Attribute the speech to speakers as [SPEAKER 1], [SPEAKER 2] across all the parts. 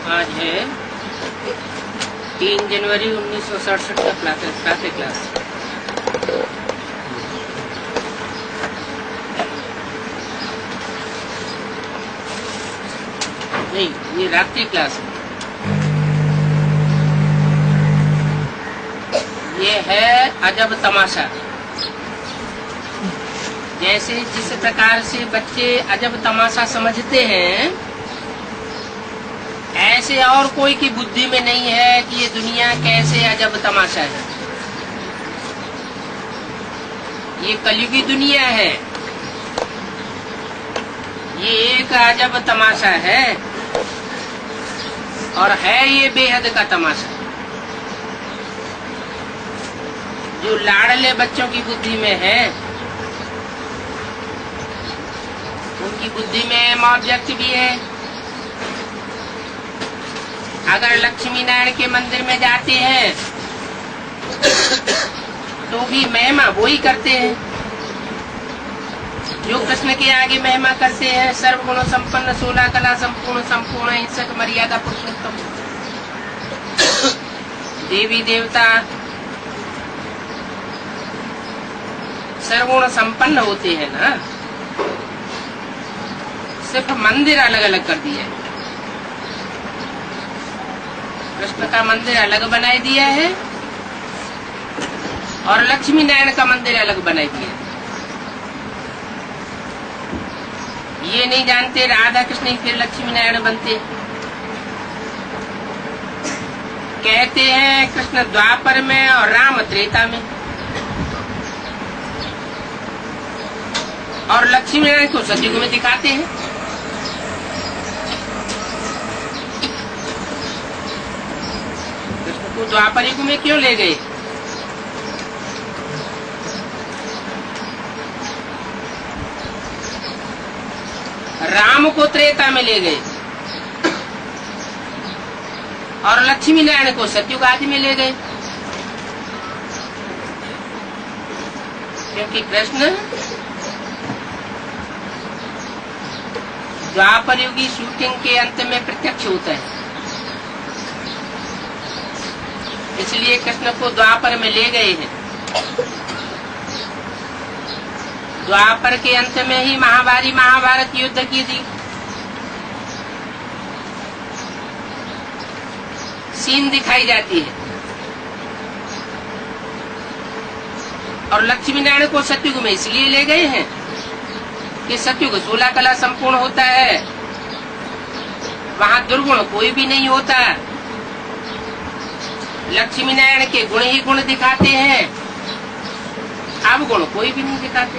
[SPEAKER 1] आज है 3 जनवरी 1967 का प्रातः क्लास। नहीं, ये रात्रि क्लास है। ये है अजब तमाशा। जैसे जिस प्रकार से बच्चे अजब तमाशा समझते हैं, ऐसे और कोई की बुद्धि में नहीं है कि ये दुनिया कैसे अजब तमाशा है। ये कलयुगी दुनिया है, ये एक अजब तमाशा है और है ये बेहद का तमाशा। जो लाडले बच्चों की बुद्धि में है, उनकी बुद्धि में एम ऑब्जेक्ट भी है। अगर लक्ष्मी नारायण के मंदिर में जाते हैं तो भी महिमा वो ही करते हैं जो कृष्ण के आगे महिमा करते हैं। सर्वगुण संपन्न, 16 कला संपूर्ण, संपूर्ण हिंसक, मर्यादा पुरुषोत्तम, देवी देवता सर्वगुण संपन्न होते हैं ना। सिर्फ मंदिर अलग अलग कर दिया है। कृष्ण का मंदिर अलग बनाई दिया है और लक्ष्मी नारायण का मंदिर अलग बनाई दिया है। ये नहीं जानते राधा कृष्ण ही फिर लक्ष्मी नारायण बनते। कहते हैं कृष्ण द्वापर में और राम त्रेता में, और लक्ष्मी नारायण को सतयुग में दिखाते हैं। कृष्ण को द्वापर युग में क्यों ले गए? राम को त्रेता में ले गए और लक्ष्मी नारायण को सतयुग आदि में ले गए, क्योंकि कृष्ण द्वापर युगी शूटिंग के अंत में प्रत्यक्ष होता है। इसलिए कृष्ण को द्वापर में ले गए हैं। द्वापर के अंत में ही महाभारत युद्ध की थी। सीन दिखाई जाती है। और लक्ष्मी नारायण को सतयुग में इसलिए ले गए हैं कि सतयुग 16 कला संपूर्ण होता है, वहां दुर्गुण कोई भी नहीं होता। लक्ष्मी नारायण के गुण ही गुण दिखाते हैं, अवगुण कोई भी नहीं दिखाते।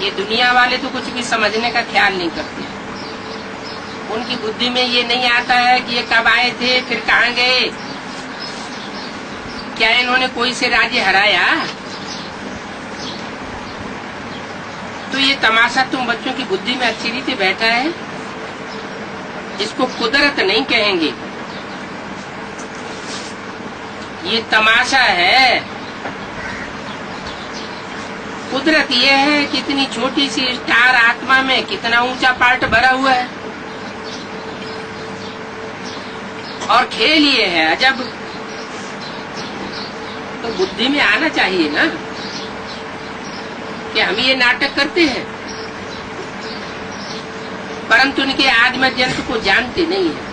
[SPEAKER 1] ये दुनिया वाले तो कुछ भी समझने का ख्याल नहीं करते। उनकी बुद्धि में ये नहीं आता है कि ये कब आए थे, फिर कहाँ गए, क्या इन्होंने कोई से राज्य हराया। तो ये तमाशा तुम बच्चों की बुद्धि में अच्छी रीति बैठा है। इसको कुदरत नहीं कहेंगे, ये तमाशा है। कुदरत ये है कि इतनी छोटी सी स्टार आत्मा में कितना ऊंचा पार्ट भरा हुआ है, और खेल ये है अजब। तो बुद्धि में आना चाहिए ना कि हम ये नाटक करते हैं, परंतु उनके आत्मजंत को जानते नहीं है।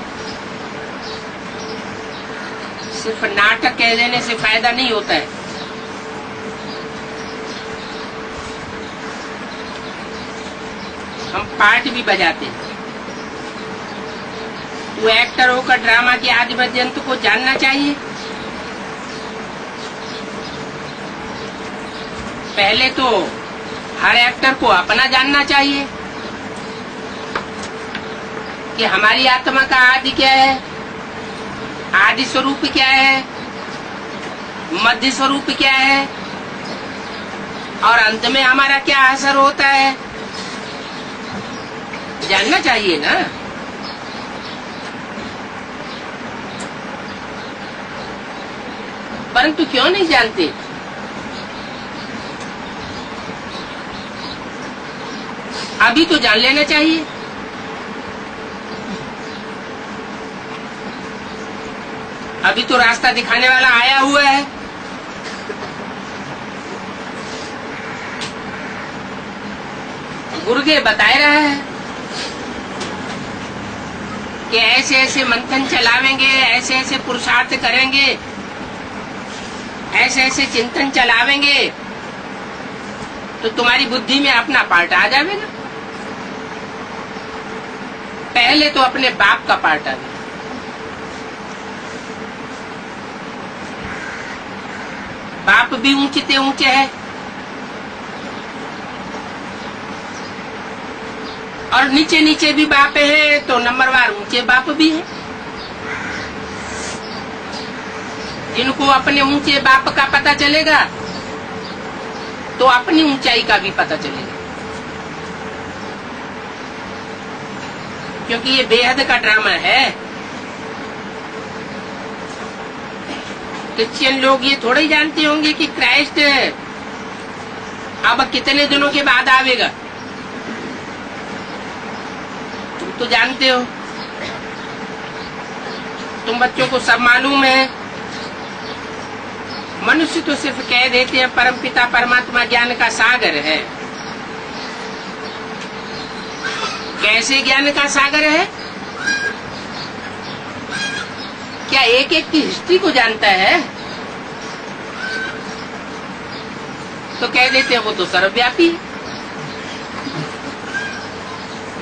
[SPEAKER 1] सिर्फ नाटक कह देने से फायदा नहीं होता है। हम पार्ट भी बजाते हैं। तो एक्टर होकर ड्रामा के आदिमजंत को जानना चाहिए। पहले तो हर एक्टर को अपना जानना चाहिए कि हमारी आत्मा का आदि क्या है, आदि स्वरूप क्या है, मध्य स्वरूप क्या है, और अंत में हमारा क्या असर होता है, जानना चाहिए ना। परंतु क्यों नहीं जानते? अभी तो जान लेना चाहिए। अभी तो रास्ता दिखाने वाला आया हुआ है। गुरुगे बताए रहा है कि ऐसे ऐसे मंथन चलावेंगे, ऐसे ऐसे पुरुषार्थ करेंगे, ऐसे ऐसे चिंतन चलावेंगे तो तुम्हारी बुद्धि में अपना पार्ट आ जाएगा। पहले तो अपने बाप का पार्ट आ गया। बाप भी ऊंचे ऊंचे है और नीचे नीचे भी बाप है, तो नंबरवार ऊंचे बाप भी है। जिनको अपने ऊंचे बाप का पता चलेगा तो अपनी ऊंचाई का भी पता चलेगा, क्योंकि ये बेहद का ड्रामा है। क्रिश्चियन लोग ये थोड़ा ही जानते होंगे कि क्राइस्ट अब कितने दिनों के बाद आवेगा। तुम तो जानते हो, तुम बच्चों को सब मालूम है। मनुष्य तो सिर्फ कह देते हैं परमपिता परमात्मा ज्ञान का सागर है। कैसे ज्ञान का सागर है? क्या एक एक की हिस्ट्री को जानता है? तो कह देते हैं वो तो सर्वव्यापी है।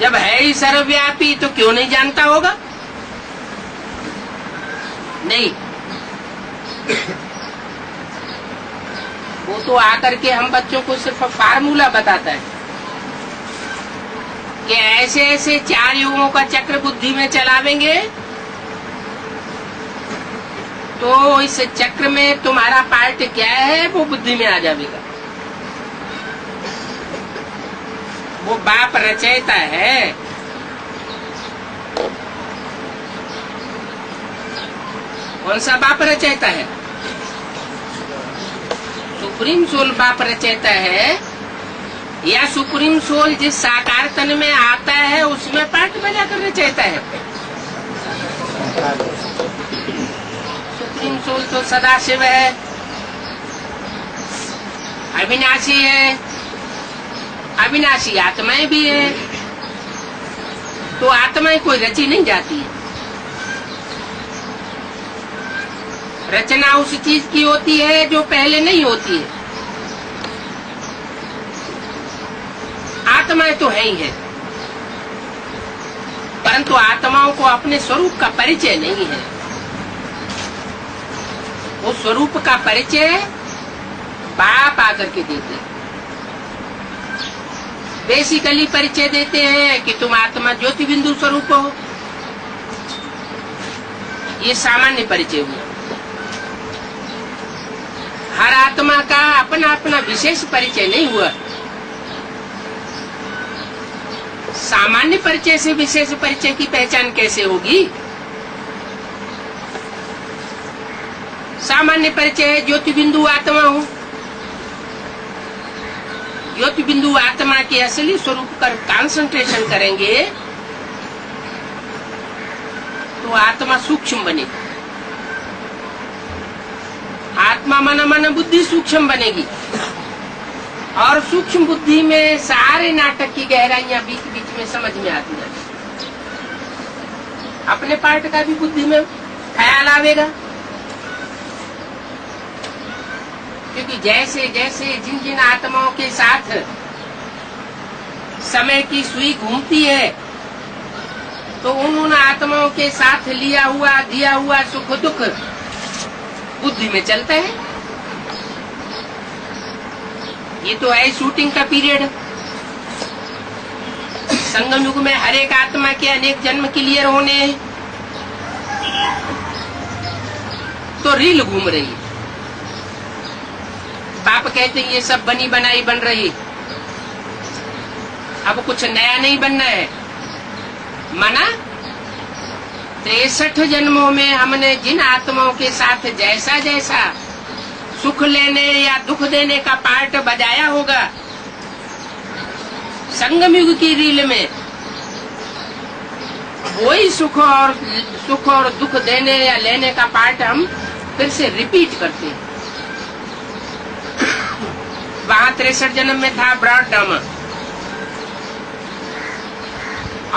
[SPEAKER 1] जब है ही सर्वव्यापी तो क्यों नहीं जानता होगा? नहीं, वो तो आकर के हम बच्चों को सिर्फ फार्मूला बताता है कि ऐसे ऐसे 4 युगों का चक्र बुद्धि में चलावेंगे तो इस चक्र में तुम्हारा पार्ट क्या है वो बुद्धि में आ जाएगा। वो बाप रचयिता है। कौन सा बाप रचयिता है? सुप्रीम सोल बाप रचयिता है, या सुप्रीम सोल जिस साकार तन में आता है उसमें पार्ट बजाकर रचयिता है? सुप्रीम सोल तो सदाशिव है, अविनाशी है, अविनाशी आत्माएं भी है। तो आत्माएं कोई रची नहीं जाती है। रचना उस चीज की होती है जो पहले नहीं होती है। आत्माएं तो है ही है, परंतु आत्माओं को अपने स्वरूप का परिचय नहीं है। वो स्वरूप का परिचय बाप आकर के देते हैं। बेसिकली परिचय देते हैं कि तुम आत्मा ज्योति बिंदु स्वरूप हो। ये सामान्य परिचय हुआ। हर आत्मा का अपना अपना विशेष परिचय नहीं हुआ। सामान्य परिचय से विशेष परिचय की पहचान कैसे होगी? सामान्य परिचय है ज्योति बिंदु आत्मा हूं। ज्योति बिंदु आत्मा के असली स्वरूप पर कंसंट्रेशन करेंगे तो आत्मा सूक्ष्म बनेगी। आत्मा मन बुद्धि सूक्ष्म बनेगी और सूक्ष्म बुद्धि में सारे नाटक की गहराइयां बीच बीच में समझ में आती है। अपने पार्ट का भी बुद्धि में ख्याल आवेगा, क्योंकि जैसे जैसे जिन जिन आत्माओं के साथ समय की सुई घूमती है तो उन आत्माओं के साथ लिया हुआ दिया हुआ सुख दुख बुद्धि में चलता है। ये तो है शूटिंग का पीरियड। संगम युग में हर एक आत्मा के अनेक जन्म क्लियर होने तो रील घूम रही है। बाप कहते हैं ये सब बनी बनाई बन रही, अब कुछ नया नहीं बनना है। माना 63 जन्मों में हमने जिन आत्माओं के साथ जैसा जैसा सुख लेने या दुख देने का पार्ट बजाया होगा, संगम युग की रील में वही सुख और दुख देने या लेने का पार्ट हम फिर से रिपीट करते हैं। वहां 63 जन्म में था ब्रॉड डामा,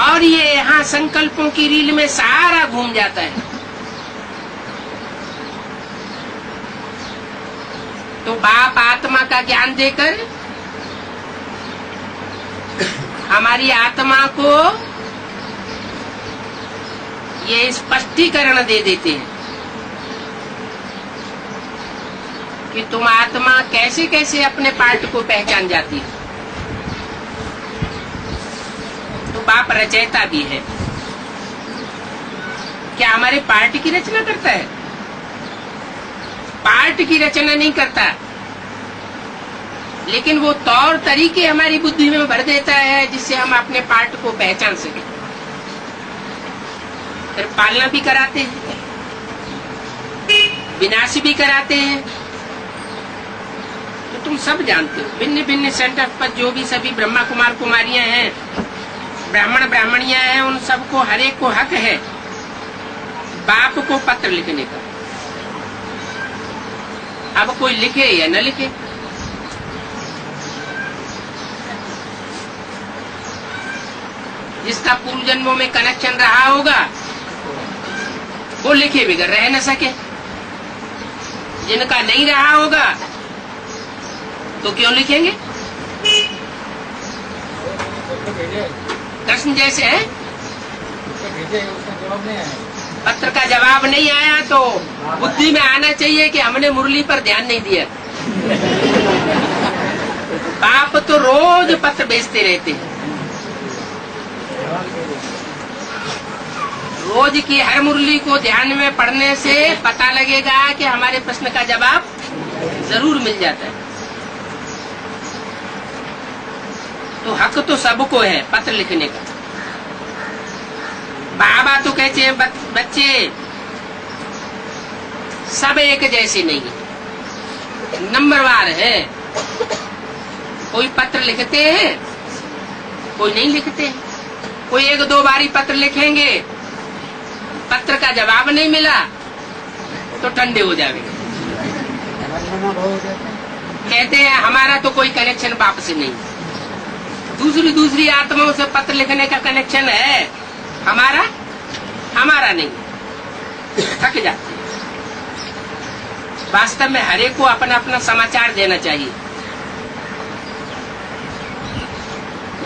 [SPEAKER 1] और ये यहाँ संकल्पों की रील में सारा घूम जाता है। तो बाप आत्मा का ज्ञान देकर हमारी आत्मा को ये स्पष्टीकरण दे देते हैं कि तुम आत्मा कैसे कैसे अपने पार्ट को पहचान जाती है। तो बाप रचयिता भी है। क्या हमारे पार्ट की रचना करता है? पार्ट की रचना नहीं करता, लेकिन वो तौर तरीके हमारी बुद्धि में भर देता है जिससे हम अपने पार्ट को पहचान सके। फिर पालना भी कराते हैं, विनाश भी कराते हैं। तो तुम सब जानते हो, भिन्न भिन्न सेंटर पर जो भी सभी ब्रह्मा कुमार कुमारियां हैं, ब्राह्मण ब्राह्मणियां हैं, उन सबको हर एक को हक है बाप को पत्र लिखने का। अब कोई लिखे या न लिखे, जिसका पूर्व जन्मों में कनेक्शन रहा होगा वो लिखे बगैर रह न सके, जिनका नहीं रहा होगा तो क्यों लिखेंगे? कृष्ण जैसे है, पत्र का जवाब नहीं आया तो बुद्धि में आना चाहिए कि हमने मुरली पर ध्यान नहीं दिया। बाप तो रोज पत्र भेजते रहते हैं, रोज की हर मुरली को ध्यान में पढ़ने से पता लगेगा कि हमारे प्रश्न का जवाब जरूर मिल जाता है। तो हक तो सबको है पत्र लिखने का। बाबा तो कहते हैं बच्चे सब एक जैसे नहीं है, नंबरवार है। कोई पत्र लिखते हैं, कोई नहीं लिखते हैं। कोई एक दो बारी पत्र लिखेंगे, पत्र का जवाब नहीं मिला तो ठंडे हो जाएंगे। कहते हैं हमारा तो कोई कनेक्शन बाप से नहीं, दूसरी आत्माओं से पत्र लिखने का कनेक्शन है, हमारा नहीं। थक जाते। वास्तव में हर एक को अपना अपना समाचार देना चाहिए।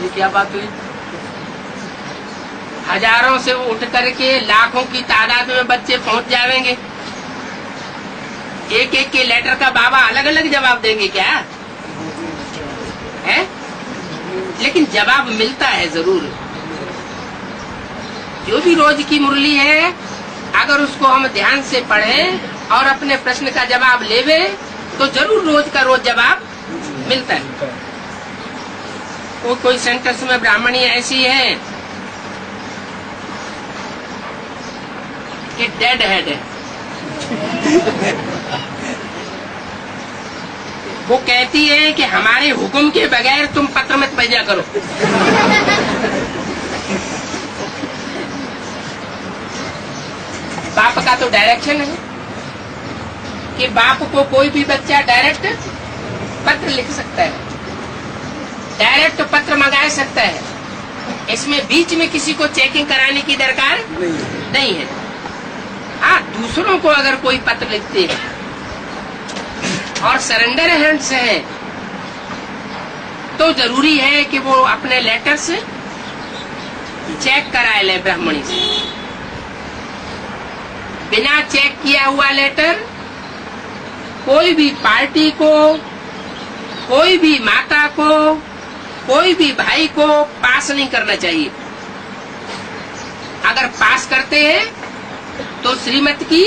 [SPEAKER 1] ये क्या बात हुई? हजारों से उठ करके लाखों की तादाद में बच्चे पहुंच जाएंगे, एक एक के लेटर का बाबा अलग अलग जवाब देंगे क्या है? लेकिन जवाब मिलता है जरूर। जो भी रोज की मुरली है, अगर उसको हम ध्यान से पढ़ें और अपने प्रश्न का जवाब लेवे तो जरूर रोज का रोज जवाब मिलता है। कोई सेंटर्स में ब्राह्मणी ऐसी है कि डेड हेड है। वो कहती है कि हमारे हुक्म के बगैर तुम पत्र मत भेजा करो। बाप का तो डायरेक्शन है कि बाप को कोई भी बच्चा डायरेक्ट पत्र लिख सकता है, डायरेक्ट पत्र मंगा सकता है। इसमें बीच में किसी को चेकिंग कराने की दरकार नहीं है। हाँ, दूसरों को अगर कोई पत्र लिखते हैं और सरेंडर हैंड्स है तो जरूरी है कि वो अपने लेटर से चेक कराए ले ब्राह्मणी से। बिना चेक किया हुआ लेटर कोई भी पार्टी को, कोई भी माता को, कोई भी भाई को पास नहीं करना चाहिए। अगर पास करते हैं तो श्रीमत की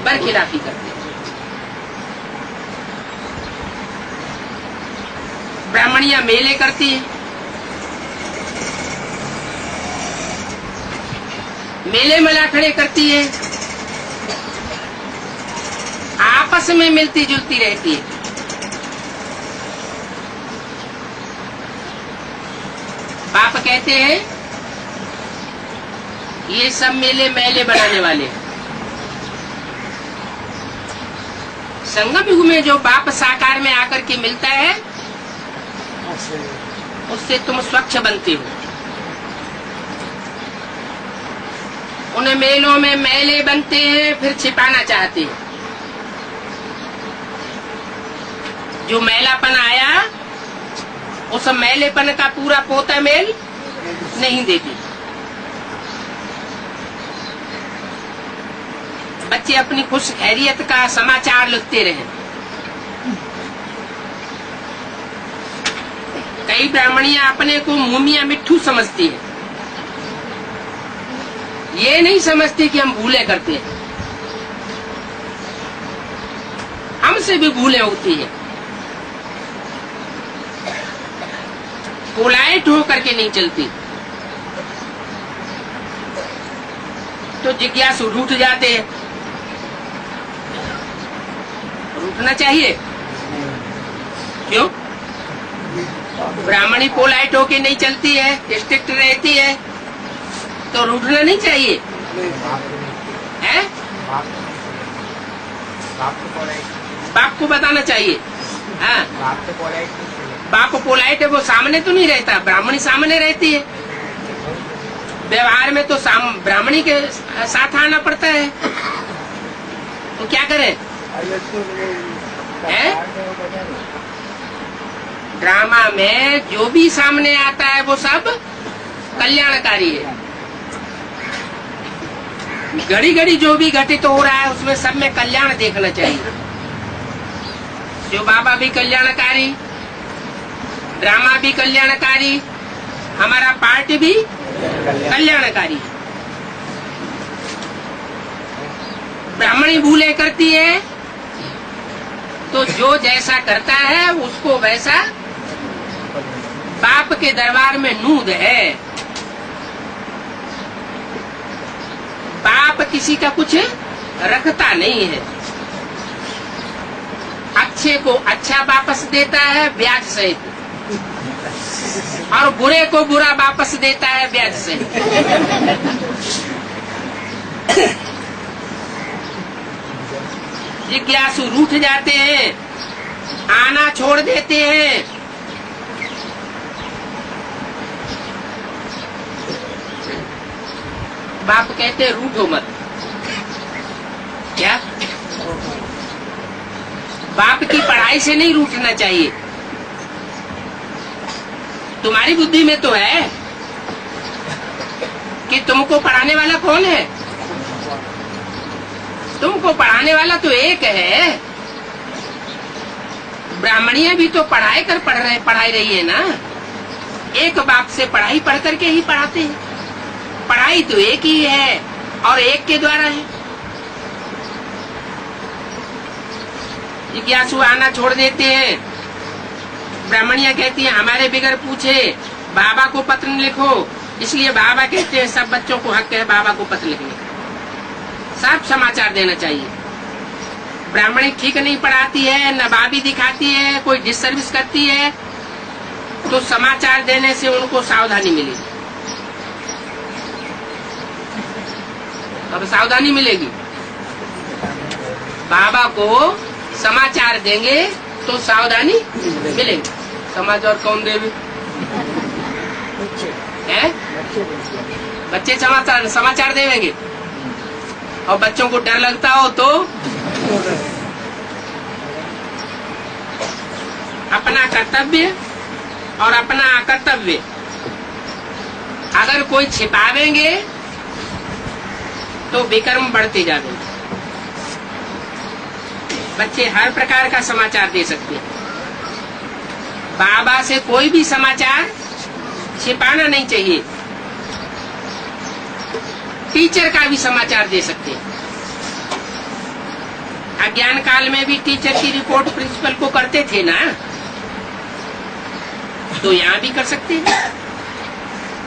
[SPEAKER 1] बरखिलाफी करते हैं। ब्राह्मणियां मेले करती है, मेले मला खड़े करती है, आपस में मिलती जुलती रहती है। बाप कहते हैं ये सब मेले मैले बनाने वाले हैं। संगम युग में जो बाप साकार में आकर के मिलता है उससे तुम स्वच्छ बनते हो। उन मेलों में मैले बनते हैं, फिर छिपाना चाहते हैं। जो मैलापन आया उस मैलेपन का पूरा पोता मेल नहीं देती। बच्चे अपनी खुश खैरियत का समाचार लिखते रहे। कई ब्राह्मणियां अपने को मुमिया मिट्ठू समझती है। ये नहीं समझती कि हम भूले करते हैं। हमसे भी भूलें होती है। पोलाइट होकर के नहीं चलती तो जिज्ञासु रूठ जाते हैं। रूठना चाहिए क्यों? ब्राह्मणी पोलाइट होके नहीं चलती है, स्ट्रिक्ट रहती है, तो रूठना नहीं चाहिए है? बाप को बताना चाहिए। हाँ, बाप पोलाइट है, वो सामने तो नहीं रहता, ब्राह्मणी सामने रहती है। व्यवहार में तो ब्राह्मणी के साथ आना पड़ता है, तो क्या करें? है? ड्रामा में जो भी सामने आता है वो सब कल्याणकारी है। घड़ी घड़ी जो भी घटित हो रहा है उसमें सब में कल्याण देखना चाहिए। जो बाबा भी कल्याणकारी, ड्रामा भी कल्याणकारी, हमारा पार्ट भी कल्याणकारी। ब्राह्मणी भूले करती है तो जो जैसा करता है उसको वैसा बाप के दरबार में नूद है। बाप किसी का कुछ रखता नहीं है। अच्छे को अच्छा वापस देता है ब्याज सहित, और बुरे को बुरा वापस देता है ब्याज सहित। जिज्ञासु रूठ जाते हैं, आना छोड़ देते हैं। बाप कहते रूठो मत। क्या? बाप की पढ़ाई से नहीं रूठना चाहिए। तुम्हारी बुद्धि में तो है कि तुमको पढ़ाने वाला कौन है। तुमको पढ़ाने वाला तो एक है। ब्राह्मणियां भी तो पढ़ाई रही है ना। एक बाप से पढ़ाई पढ़ करके ही पढ़ाते हैं। पढ़ाई तो एक ही है और एक के द्वारा है। जिज्ञासु आना छोड़ देते हैं। ब्राह्मणियां कहती हैं हमारे बिगर पूछे बाबा को पत्र लिखो, इसलिए बाबा कहते हैं सब बच्चों को हक है बाबा को पत्र लिखने का। साफ समाचार देना चाहिए। ब्राह्मणी ठीक नहीं पढ़ाती है, नवाबी दिखाती है, कोई डिसर्विस करती है, तो समाचार देने से उनको सावधानी मिलेगी। अब सावधानी मिलेगी। बाबा को समाचार देंगे तो सावधानी मिलेगी। समाचार कौन देवे? है? बच्चे समाचार देवेंगे। और बच्चों को डर लगता हो तो अपना कर्तव्य और अपना अकर्तव्य अगर कोई छिपावेंगे तो विकर्म बढ़ते जाएंगे। बच्चे हर प्रकार का समाचार दे सकते हैं। बाबा से कोई भी समाचार छिपाना नहीं चाहिए। टीचर का भी समाचार दे सकते हैं। अज्ञान काल में भी टीचर की रिपोर्ट प्रिंसिपल को करते थे ना, तो यहाँ भी कर सकते हैं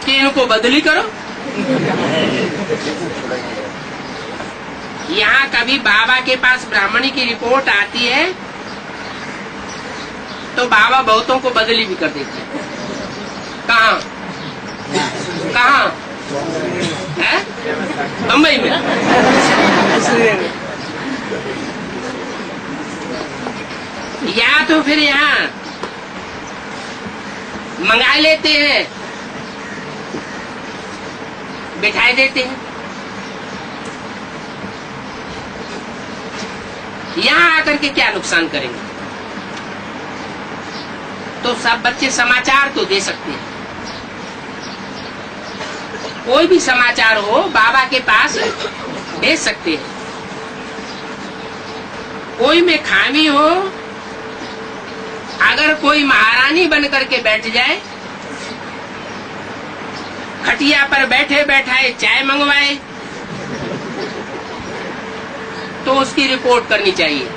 [SPEAKER 1] कि इनको बदली करो। यहाँ कभी बाबा के पास ब्राह्मणी की रिपोर्ट आती है तो बाबा बहुतों को बदली भी कर देते हैं। कहाँ है बम्बई में। या तो फिर यहाँ मंगा लेते हैं, बिठाई देते हैं। यहाँ आकर के क्या नुकसान करेंगे? तो सब बच्चे समाचार तो दे सकते हैं, कोई भी समाचार हो बाबा के पास भेज सकते हैं। कोई में खामी हो, अगर कोई महारानी बन करके बैठ जाए, खटिया पर बैठे बैठाए चाय मंगवाए, तो उसकी रिपोर्ट करनी चाहिए,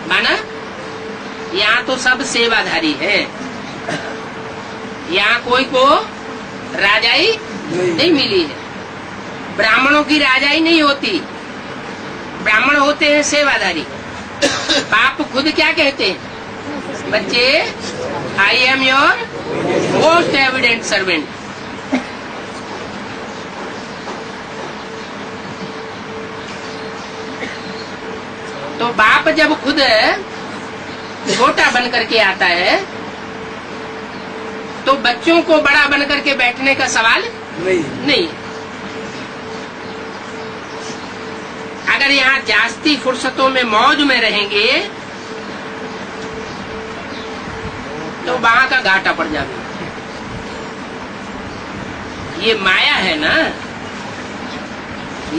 [SPEAKER 1] माना? यहाँ तो सब सेवाधारी है, यहाँ कोई को राजाई नहीं मिली है। ब्राह्मणों की राजाई नहीं होती, ब्राह्मण होते हैं सेवाधारी। बाप खुद क्या कहते हैं? बच्चे, I am your most evident servant. तो बाप जब खुद छोटा बन करके आता है, तो बच्चों को बड़ा बन करके बैठने का सवाल नहीं। अगर यहाँ जास्ती फुर्सतों में मौज में रहेंगे तो वहां का घाटा पड़ जाएगा। ये माया है ना,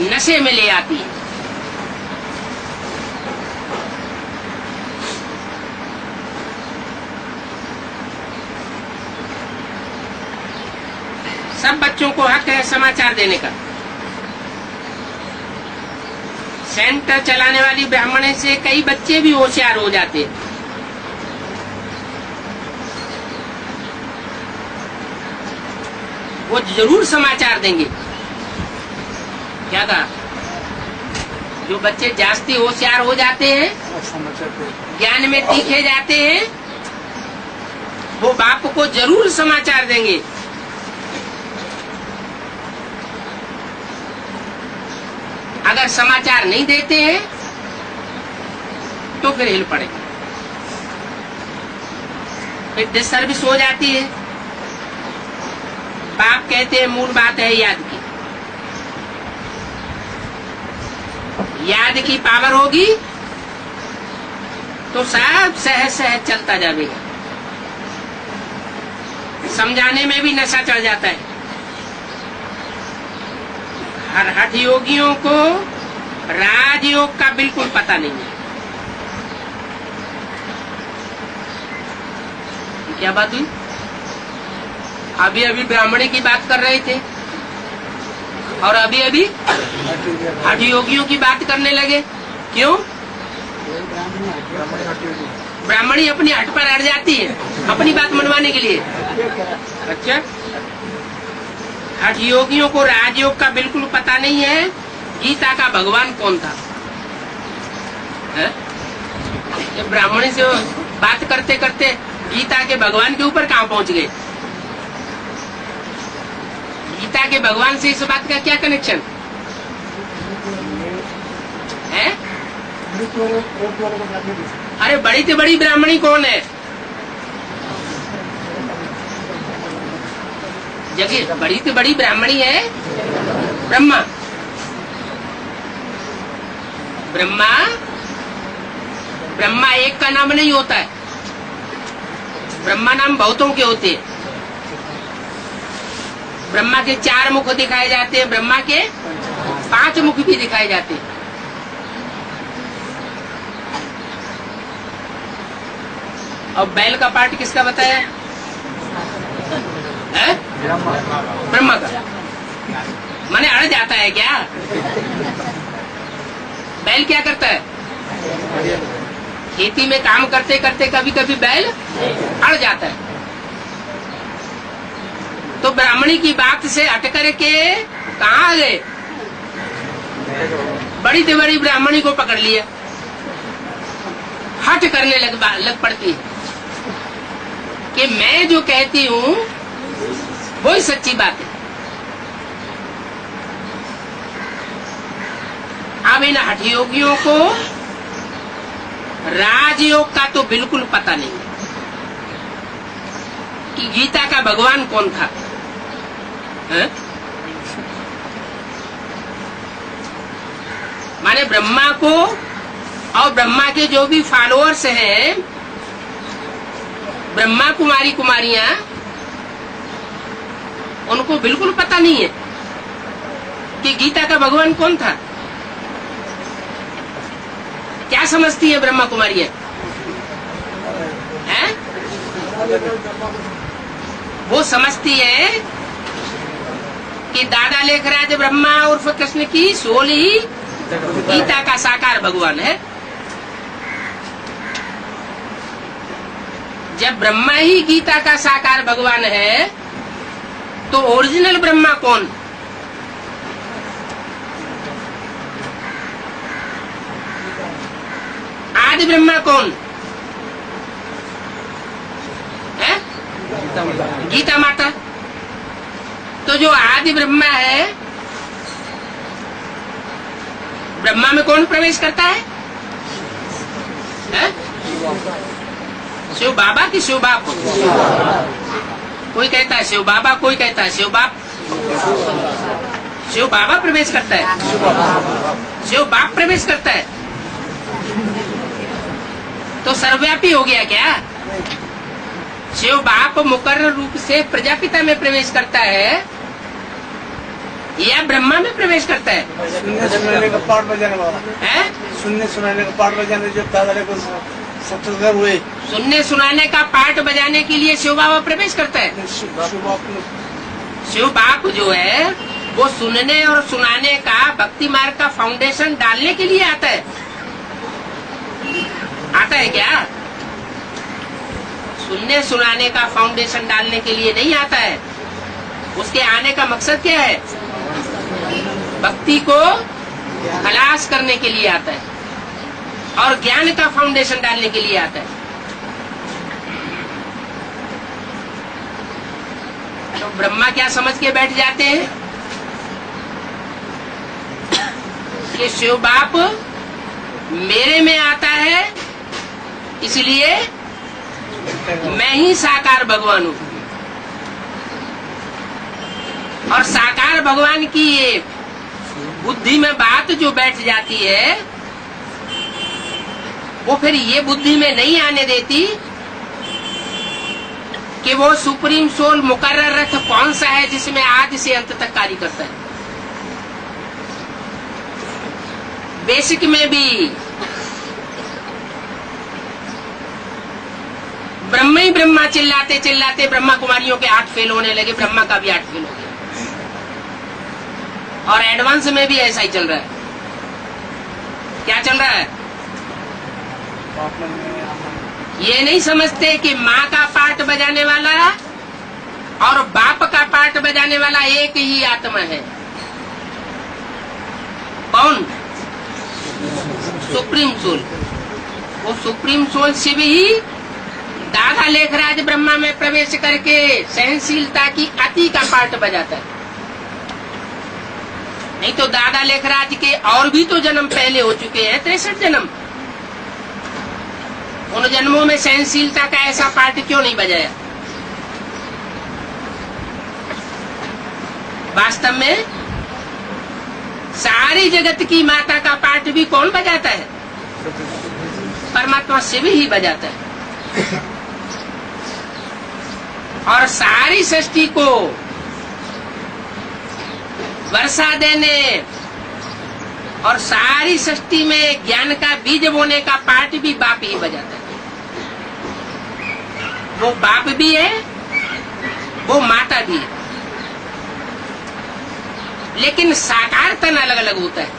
[SPEAKER 1] नशे में ले आती है। सब बच्चों को हक है समाचार देने का। सेंटर चलाने वाली ब्राह्मणी से कई बच्चे भी होशियार हो जाते हैं। वो जरूर समाचार देंगे। क्या कहा? जो बच्चे जास्ती होशियार हो जाते हैं, ज्ञान में तीखे जाते हैं, वो बाप को जरूर समाचार देंगे। अगर समाचार नहीं देते हैं तो फिर हिल पड़ेंगे, फिर डिसर्विस हो जाती है। बाप कहते हैं मूल बात है याद की। याद की पावर होगी तो सब सहज सहज चलता जाएगा। समझाने में भी नशा चढ़ जाता है। हर हठ योगियों को राजयोग का बिल्कुल पता नहीं है। क्या बात हुई? अभी अभी ब्राह्मणी की बात कर रहे थे और अभी अभी हठ योगियों की बात करने लगे। क्यों? ब्राह्मणी अपनी हट पर अड़ जाती है अपनी बात मनवाने के लिए। अच्छा, हठ योगियों को राजयोग का बिल्कुल पता नहीं है। गीता का भगवान कौन था? ये ब्राह्मणी से बात करते करते गीता के भगवान के ऊपर कहाँ पहुंच गए? गीता के भगवान से इस बात का क्या कनेक्शन है? अरे बड़ी से बड़ी ब्राह्मणी कौन है? जगह बड़ी से बड़ी ब्राह्मणी है ब्रह्मा। ब्रह्मा ब्रह्मा एक का नाम नहीं होता है, ब्रह्मा नाम बहुतों के होते हैं। ब्रह्मा के 4 मुख दिखाए जाते हैं, ब्रह्मा के 5 मुख भी दिखाए जाते हैं। और बैल का पार्ट किसका बताया है? ब्रह्मा का। माने अड़ जाता है क्या? बैल क्या करता है? खेती में काम करते करते कभी कभी बैल अड़ जाता है। तो ब्राह्मणी की बात से हट करके कहाँ आ गए? बड़ी से बड़ी ब्राह्मणी को पकड़ लिया, हट करने लग पड़ती है कि मैं जो कहती हूँ वही सच्ची बात है। अब इन हठयोगियों को राजयोग का तो बिल्कुल पता नहीं कि गीता का भगवान कौन था। है? माने ब्रह्मा को और ब्रह्मा के जो भी फॉलोअर्स हैं, ब्रह्मा कुमारी कुमारियां, उनको बिल्कुल पता नहीं है कि गीता का भगवान कौन था। क्या समझती है ब्रह्मा कुमारियां? हैं? वो समझती है कि दादा लेखराज ब्रह्मा उर्फ कृष्ण की सोल ही गीता का साकार भगवान है। जब ब्रह्मा ही गीता का साकार भगवान है तो ओरिजिनल ब्रह्मा कौन? आदि ब्रह्मा कौन है? गीता माता। तो जो आदि ब्रह्मा है, ब्रह्मा में कौन प्रवेश करता है? शिव बाबा की शिव बाप? कोई कहता है शिव बाबा, कोई कहता है शिव बाप। शिव बाबा प्रवेश करता है, शिव बाप प्रवेश करता है। तो सर्वव्यापी हो गया क्या? शिव बाप मुकर्रर रूप से प्रजापिता में प्रवेश करता है या ब्रह्मा में प्रवेश करता है?
[SPEAKER 2] सुनने सुनाने का पाठ बजाने वाला
[SPEAKER 1] है?
[SPEAKER 2] सुनने सुनाने का पाठ बजाने जो दादा को सत्संग हुए,
[SPEAKER 1] सुनने सुनाने का पाठ बजाने के लिए शिव बाबा प्रवेश करता है। शिव बाप जो है वो सुनने और सुनाने का भक्ति मार्ग का फाउंडेशन डालने के लिए आता है। आता है क्या? सुनने सुनाने का फाउंडेशन डालने के लिए नहीं आता है। उसके आने का मकसद क्या है? भक्ति को खलास करने के लिए आता है और ज्ञान का फाउंडेशन डालने के लिए आता है। तो ब्रह्मा क्या समझ के बैठ जाते हैं कि शिव बाप मेरे में आता है, इसलिए मैं ही साकार भगवान हूं। और साकार भगवान की ये बुद्धि में बात जो बैठ जाती है, वो फिर ये बुद्धि में नहीं आने देती कि वो सुप्रीम सोल मुकर्रर रथ कौन सा है जिसमें आदि से अंत तक कार्य करता है। बेसिक में भी ब्रह्मा ही ब्रह्मा चिल्लाते चिल्लाते ब्रह्मा कुमारियों के 8 फेल होने लगे, ब्रह्मा का भी 8 फेल हो गया। और एडवांस में भी ऐसा ही चल रहा है। क्या चल रहा है? ये नहीं समझते कि माँ का पाठ बजाने वाला और बाप का पाठ बजाने वाला एक ही आत्मा है। कौन? Supreme soul. वो सुप्रीम सोल शिव ही दादा लेखराज ब्रह्मा में प्रवेश करके सहनशीलता की अति का पाठ बजाता है। नहीं तो दादा लेखराज के और भी तो जन्म पहले हो चुके हैं, 63 जन्म। उन जन्मों में सहनशीलता का ऐसा पाठ क्यों नहीं बजाया? वास्तव में सारी जगत की माता का पाठ भी कौन बजाता है? परमात्मा शिव ही बजाता है। और सारी सृष्टि को वर्षा देने और सारी सृष्टि में ज्ञान का बीज बोने का पाठ भी बाप ही बजाता है। वो बाप भी है, वो माता भी है, लेकिन साकार तन अलग अलग होता है।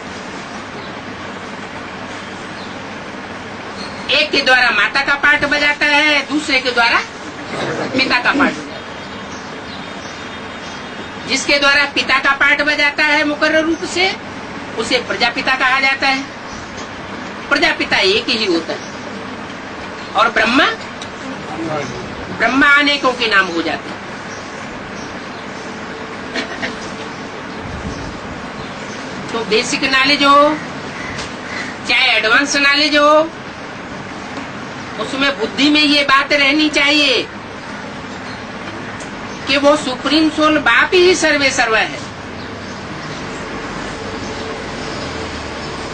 [SPEAKER 1] एक के द्वारा माता का पाठ बजाता है, दूसरे के द्वारा पिता का पाठ बजाता है। जिसके द्वारा पिता का पाठ बजाता है मुकर्रर रूप से, उसे प्रजापिता कहा जाता है। प्रजापिता एक ही होता है और ब्रह्मा अनेकों के नाम हो जाते हैं। तो बेसिक नॉलेज हो चाहे एडवांस नॉलेज हो, उसमें बुद्धि में ये बात रहनी चाहिए कि वो सुप्रीम सोल बाप ही सर्वे सर्व है।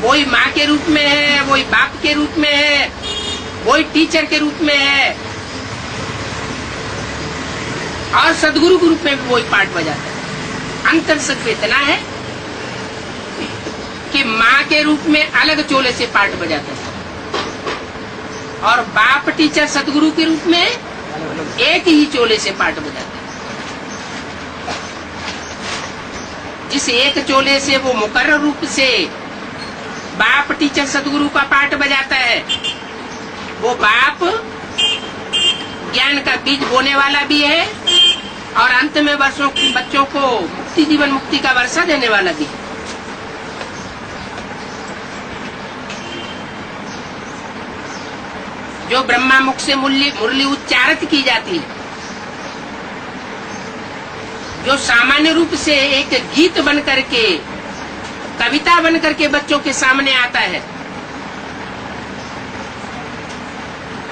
[SPEAKER 1] वही माँ के रूप में है, वही बाप के रूप में है, वही टीचर के रूप में है, और सदगुरु के रूप में भी वही पार्ट बजाता है। अंतर सिर्फ इतना है कि माँ के रूप में अलग चोले से पार्ट बजाता है, और बाप टीचर सदगुरु के रूप में एक ही चोले से पार्ट बजाता है। जिस एक चोले से वो मुकर्रर रूप से बाप टीचर सदगुरु का पार्ट बजाता है, वो बाप ज्ञान का बीज बोने वाला भी है, और अंत में बच्चों को मुक्ति, जीवन मुक्ति का वर्षा देने वाला भी है। जो ब्रह्मा मुख से मुरली उच्चारित की जाती है, जो सामान्य रूप से एक गीत बन करके, कविता बन करके बच्चों के सामने आता है,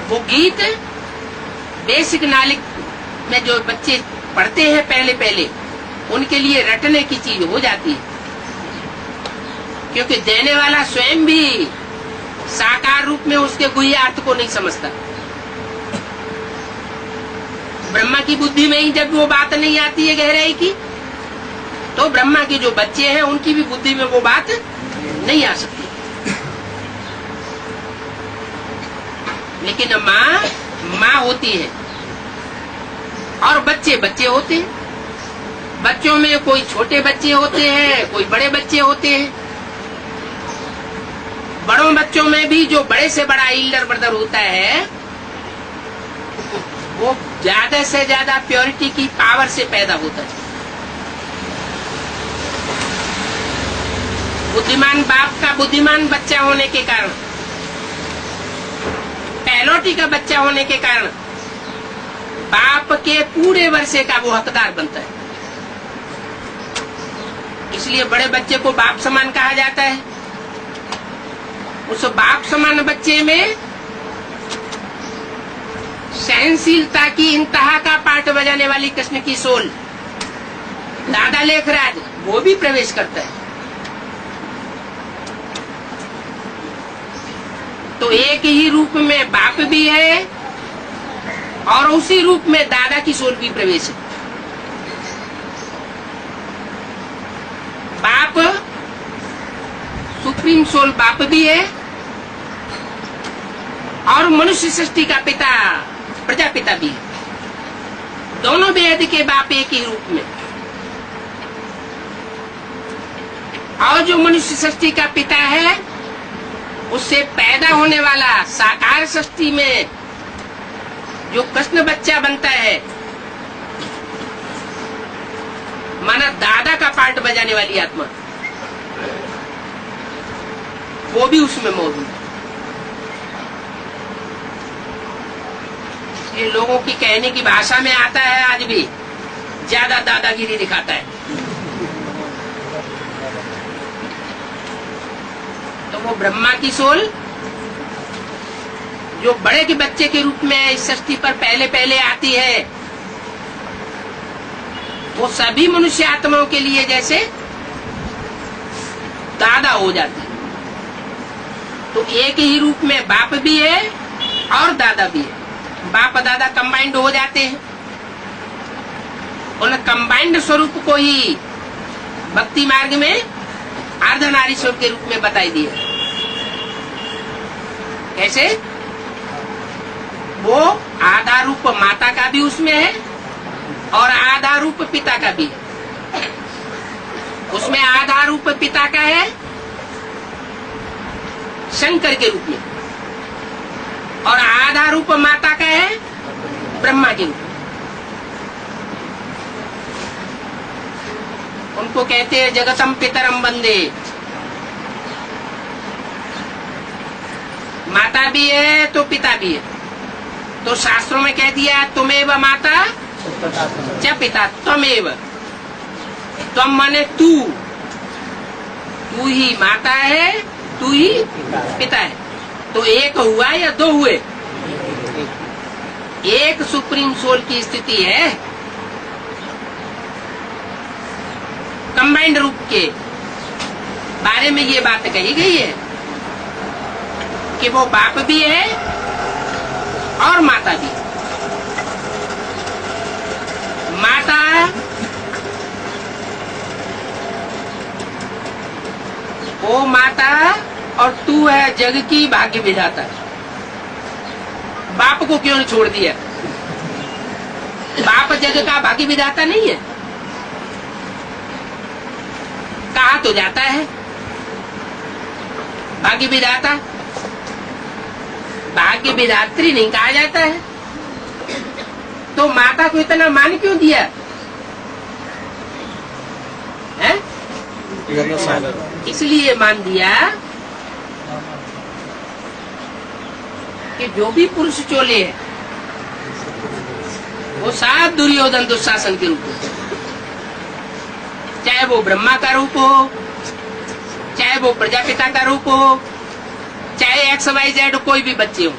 [SPEAKER 1] वो गीत बेसिक नॉलेज में जो बच्चे पढ़ते हैं पहले उनके लिए रटने की चीज हो जाती है, क्योंकि देने वाला स्वयं भी साकार रूप में उसके गुह्य अर्थ को नहीं समझता। ब्रह्मा की बुद्धि में ही जब वो बात नहीं आती है गहराई की, तो ब्रह्मा के जो बच्चे हैं उनकी भी बुद्धि में वो बात नहीं आ सकती। लेकिन माँ होती है और बच्चे बच्चे होते हैं। बच्चों में कोई छोटे बच्चे होते हैं, कोई बड़े बच्चे होते हैं। बड़ों बच्चों में भी जो बड़े से बड़ा एल्डर ब्रदर होता है, वो ज्यादा से ज्यादा प्योरिटी की पावर से पैदा होता है। बुद्धिमान बाप का बुद्धिमान बच्चा होने के कारण, पहलौटी का बच्चा होने के कारण बाप के पूरे वर्षे का वो हकदार बनता है। इसलिए बड़े बच्चे को बाप समान कहा जाता है। उस बाप समान बच्चे में सहनशीलता की इंतहा का पाठ बजाने वाली कृष्ण की सोल, दादा लेखराज, वो भी प्रवेश करता है। तो एक ही रूप में बाप भी है और उसी रूप में दादा की सोल भी प्रवेश है। बाप सुप्रीम सोल बाप भी है और मनुष्य सृष्टि का पिता प्रजापिता भी है। दोनों वेद के बाप एक ही रूप में। और जो मनुष्य सृष्टि का पिता है, उससे पैदा होने वाला साकार सृष्टि में जो कृष्ण बच्चा बनता है, माना दादा का पार्ट बजाने वाली आत्मा, वो भी उसमें मौजूद है। ये लोगों की कहने की भाषा में आता है, आज भी ज्यादा दादागिरी दिखाता है। तो वो ब्रह्मा की सोल जो बड़े के बच्चे के रूप में इस सृष्टि पर पहले आती है, वो सभी मनुष्य आत्माओं के लिए जैसे दादा हो जाती है। तो एक ही रूप में बाप भी है और दादा भी है। बाप दादा कंबाइंड हो जाते हैं। उन कंबाइंड स्वरूप को ही भक्ति मार्ग में अर्धनारीश्वर के रूप में बताई दिया। कैसे? वो आधा रूप माता का भी उसमें है और आधा रूप पिता का भी है। उसमें आधा रूप पिता का है शंकर के रूप में, और आधा रूप माता का है ब्रह्मा के रूप में। उनको कहते हैं जगतम पितरम वंदे। माता भी है तो पिता भी है। तो शास्त्रों में कह दिया तुमेव माता च पिता त्वमेव। त्वम माने तू ही माता है तू ही पिता है। तो एक हुआ या दो हुए? एक सुप्रीम सोल की स्थिति है, कंबाइंड रूप के बारे में ये बात कही गई है कि वो बाप भी है और माता भी। माता वो माता और तू है जग की भाग्य विधाता। बाप को क्यों नहीं छोड़ दिया? बाप जग का भाग्य विधाता नहीं है? कहा तो जाता है भाग्य विधाता, भाग्य विधात्री नहीं कहा जाता है। तो माता को इतना मान क्यों दिया है? इसलिए मान दिया कि जो भी पुरुष चोले हैं वो सब दुर्योधन दुशासन के रूप में, चाहे वो ब्रह्मा का रूप हो, चाहे वो प्रजापिता का रूप हो, चाहे XYZ कोई भी बच्चे हो,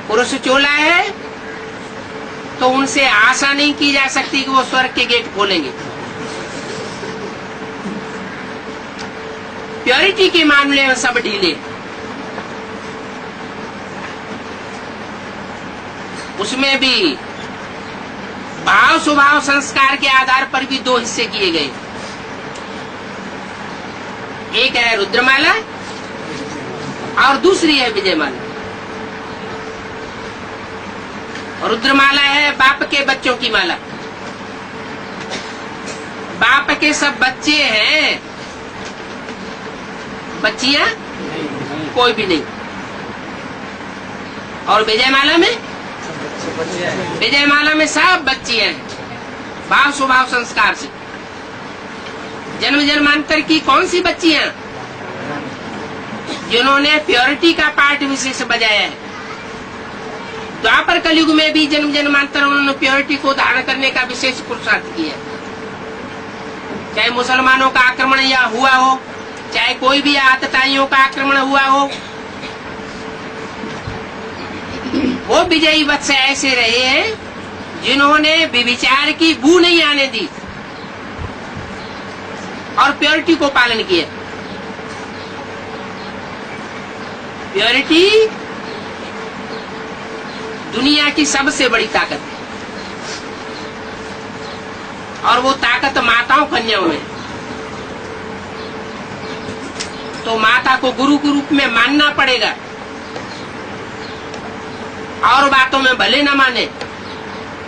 [SPEAKER 1] पुरुष चोला है तो उनसे आशा नहीं की जा सकती कि वो स्वर्ग के गेट खोलेंगे। प्योरिटी के मामले में सब ढीले, उसमें भी भाव स्वभाव संस्कार के आधार पर भी दो हिस्से किए गए। एक है रुद्रमाला और दूसरी है विजयमाला। रुद्रमाला है बाप के बच्चों की माला। बाप के सब बच्चे हैं, बच्चियां कोई भी नहीं। और विजयमाला में, विजयमाला में सब बच्चियां हैं भाव स्वभाव संस्कार से। जन्म जन्मांतर की कौन सी बच्चियां? जिन्होंने प्योरिटी का पार्ट विशेष बजाया है। द्वापर कलयुग में भी जन्म जन्मांतर उन्होंने प्योरिटी को धारण करने का विशेष पुरुषार्थ किया। चाहे मुसलमानों का आक्रमण या हुआ हो, चाहे कोई भी आतताइयों का आक्रमण हुआ हो, वो विजयी वत्स ऐसे रहे हैं जिन्होंने विविचार की बू नहीं आने दी और प्योरिटी को पालन किया। प्योरिटी दुनिया की सबसे बड़ी ताकत है और वो ताकत माताओं कन्याओं में। तो माता को गुरु के रूप में मानना पड़ेगा और बातों में भले न माने,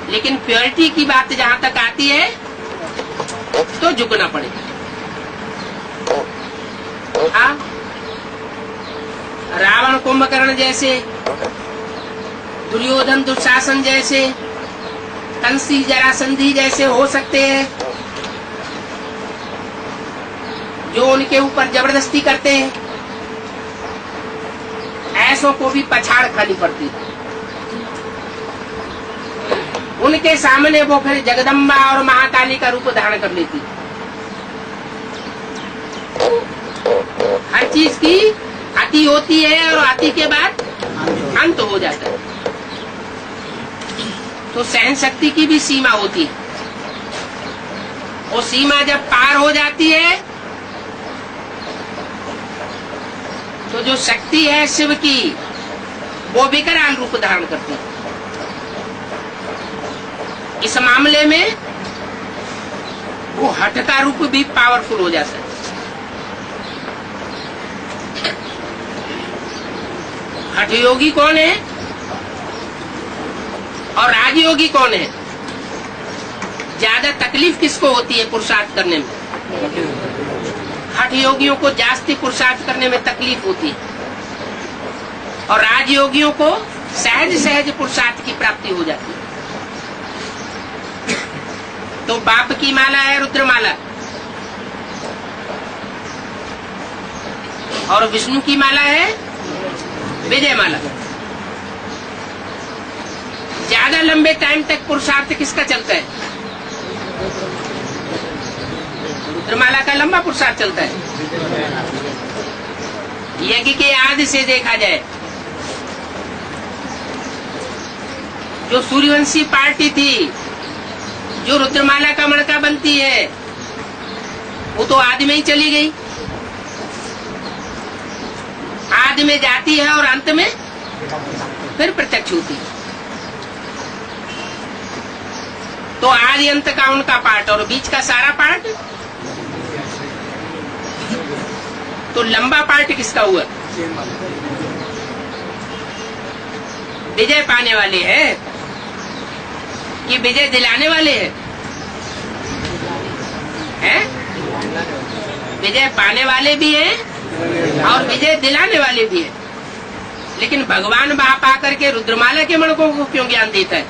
[SPEAKER 1] लेकिन प्योरिटी की बात जहां तक आती है तो झुकना पड़ेगा। हाँ, रावण कुंभकर्ण जैसे, दुर्योधन दुशासन जैसे, कंसी जरासंधी जैसे हो सकते हैं जो उनके ऊपर जबरदस्ती करते हैं, ऐसों को भी पछाड़ खानी पड़ती है। उनके सामने वो फिर जगदम्बा और महाकाली का रूप धारण कर लेती। हर चीज की अति होती है और अति के बाद अंत हो जाता है। तो सहन शक्ति की भी सीमा होती है। वो सीमा जब पार हो जाती है तो जो शक्ति है शिव की वो विकराल रूप धारण करती है। इस मामले में वो हठ का रूप भी पावरफुल हो जाता है। हठ योगी कौन है और राजयोगी कौन है? ज्यादा तकलीफ किसको होती है पुरुषार्थ करने में? हठ योगियों को जास्ती पुरुषार्थ करने में तकलीफ होती है और राजयोगियों को सहज सहज पुरुषार्थ की प्राप्ति हो जाती है। तो बाप की माला है रुद्रमाला और विष्णु की माला है विजयमाला। ज्यादा लंबे टाइम तक पुरुषार्थ किसका चलता है? रुद्रमाला का लंबा पुरुषार्थ चलता है। यज्ञ के आदि से देखा जाए, जो सूर्यवंशी पार्टी थी, जो रुद्रमाला का मणका बनती है, वो तो आदि में ही चली गई, आदि में जाती है और अंत में फिर प्रत्यक्ष होती है। तो आदि अंत का उनका पार्ट और बीच का सारा पार्ट, तो लंबा पार्ट किसका हुआ? विजय पाने वाले हैं कि विजय दिलाने वाले हैं? विजय पाने वाले भी हैं और विजय दिलाने वाले भी हैं। लेकिन भगवान बाप आकर के रुद्रमाला के मणकों को क्यों ज्ञान देता है?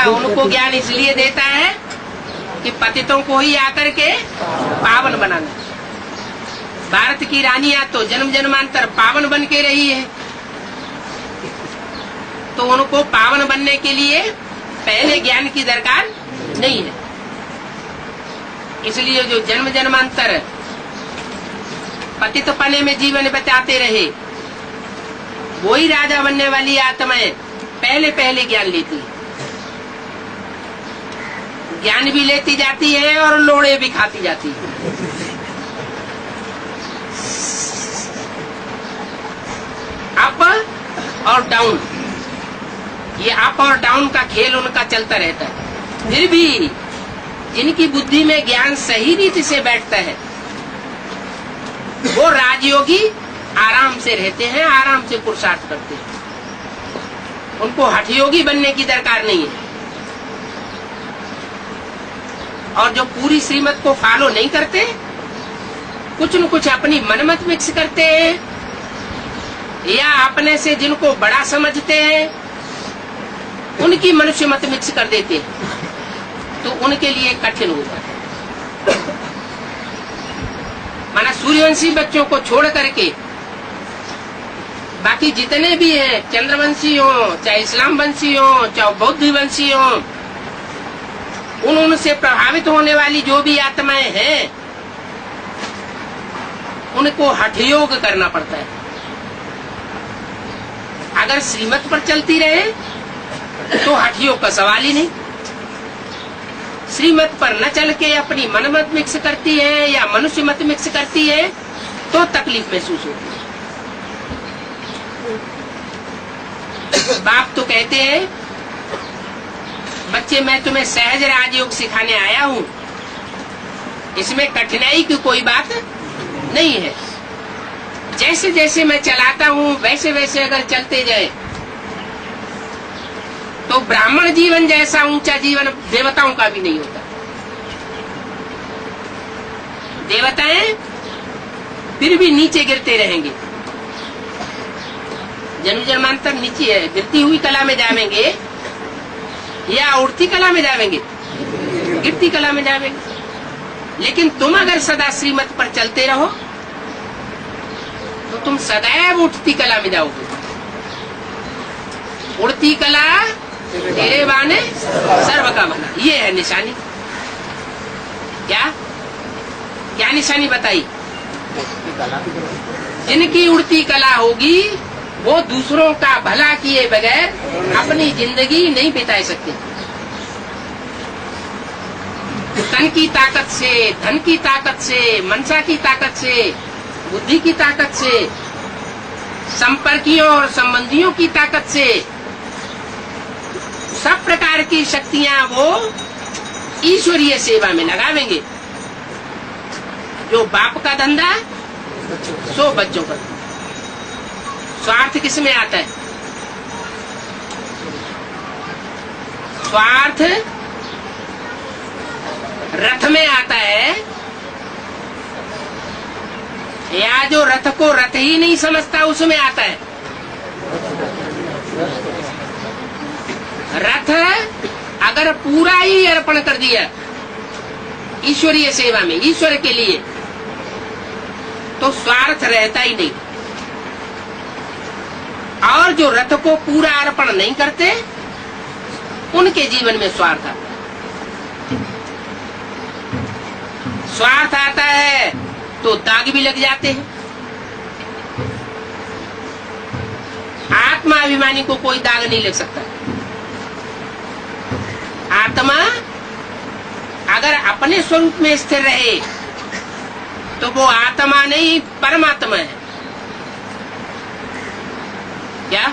[SPEAKER 1] उनको ज्ञान इसलिए देता है कि पतितों को ही आकर के पावन बनाना। भारत की रानियां तो जन्म जन्मांतर पावन बन के रही है, तो उनको पावन बनने के लिए पहले ज्ञान की दरकार नहीं है। इसलिए जो जन्म जन्मांतर पतित पने में जीवन बिताते रहे, वही राजा बनने वाली आत्माएं पहले पहले ज्ञान लेती है, ज्ञान भी लेती जाती है और लोड़े भी खाती जाती है। अप और डाउन, ये अप और डाउन का खेल उनका चलता रहता है। फिर भी जिनकी बुद्धि में ज्ञान सही रीति से बैठता है, वो राजयोगी आराम से रहते हैं, आराम से पुरुषार्थ करते हैं। उनको हठयोगी बनने की दरकार नहीं है। और जो पूरी श्रीमत को फॉलो नहीं करते, कुछ न कुछ अपनी मनमत मिक्स करते हैं, या अपने से जिनको बड़ा समझते हैं उनकी मनुष्य मत मिक्स कर देते हैं, तो उनके लिए कठिन होता है। माना सूर्यवंशी बच्चों को छोड़ करके बाकी जितने भी हैं, चंद्रवंशी हो, चाहे इस्लाम वंशी हो, चाहे बौद्ध वंशी हो, उनसे प्रभावित होने वाली जो भी आत्माएं हैं, उनको हठयोग करना पड़ता है। अगर श्रीमत पर चलती रहे तो हठयोग का सवाल ही नहीं। श्रीमत पर न चल के अपनी मनमत मिक्स करती है या मनुष्य मत मिक्स करती है, तो तकलीफ महसूस होती है। बाप तो कहते हैं, बच्चे मैं तुम्हें सहज राजयोग सिखाने आया हूं, इसमें कठिनाई की कोई बात नहीं है। जैसे जैसे मैं चलाता हूं वैसे वैसे अगर चलते जाए तो ब्राह्मण जीवन जैसा ऊंचा जीवन देवताओं का भी नहीं होता। देवताएं फिर भी नीचे गिरते रहेंगे, जन्म जन्मांतर नीचे है, गिरती हुई कला में जावेंगे या उड़ती कला में जावेंगे, गिरती कला में जावेंगे। लेकिन तुम अगर सदा श्रीमत पर चलते रहो तो तुम सदैव उठती कला में जाओगे। उड़ती कला तेरे बाने सर्व का बना, ये है निशानी। क्या क्या निशानी बताई? जिनकी उड़ती कला होगी वो दूसरों का भला किए बगैर अपनी जिंदगी नहीं बिता सकते। तन की ताकत से, धन की ताकत से, मनसा की ताकत से, बुद्धि की ताकत से, संपर्कियों और संबंधियों की ताकत से, सब प्रकार की शक्तियां वो ईश्वरीय सेवा में लगावेंगे। जो बाप का धंधा सो बच्चों का। स्वार्थ किस में आता है? स्वार्थ रथ में आता है, या जो रथ को रथ ही नहीं समझता उसमें आता है। रथ अगर पूरा ही अर्पण कर दिया ईश्वरीय सेवा में, ईश्वर के लिए, तो स्वार्थ रहता ही नहीं। और जो रथ को पूरा अर्पण नहीं करते उनके जीवन में स्वार्थ आता है। स्वार्थ आता है तो दाग भी लग जाते हैं। आत्मा अभिमानी को कोई दाग नहीं लग सकता। आत्मा अगर अपने स्वरूप में स्थिर रहे तो वो आत्मा नहीं परमात्मा है। क्या?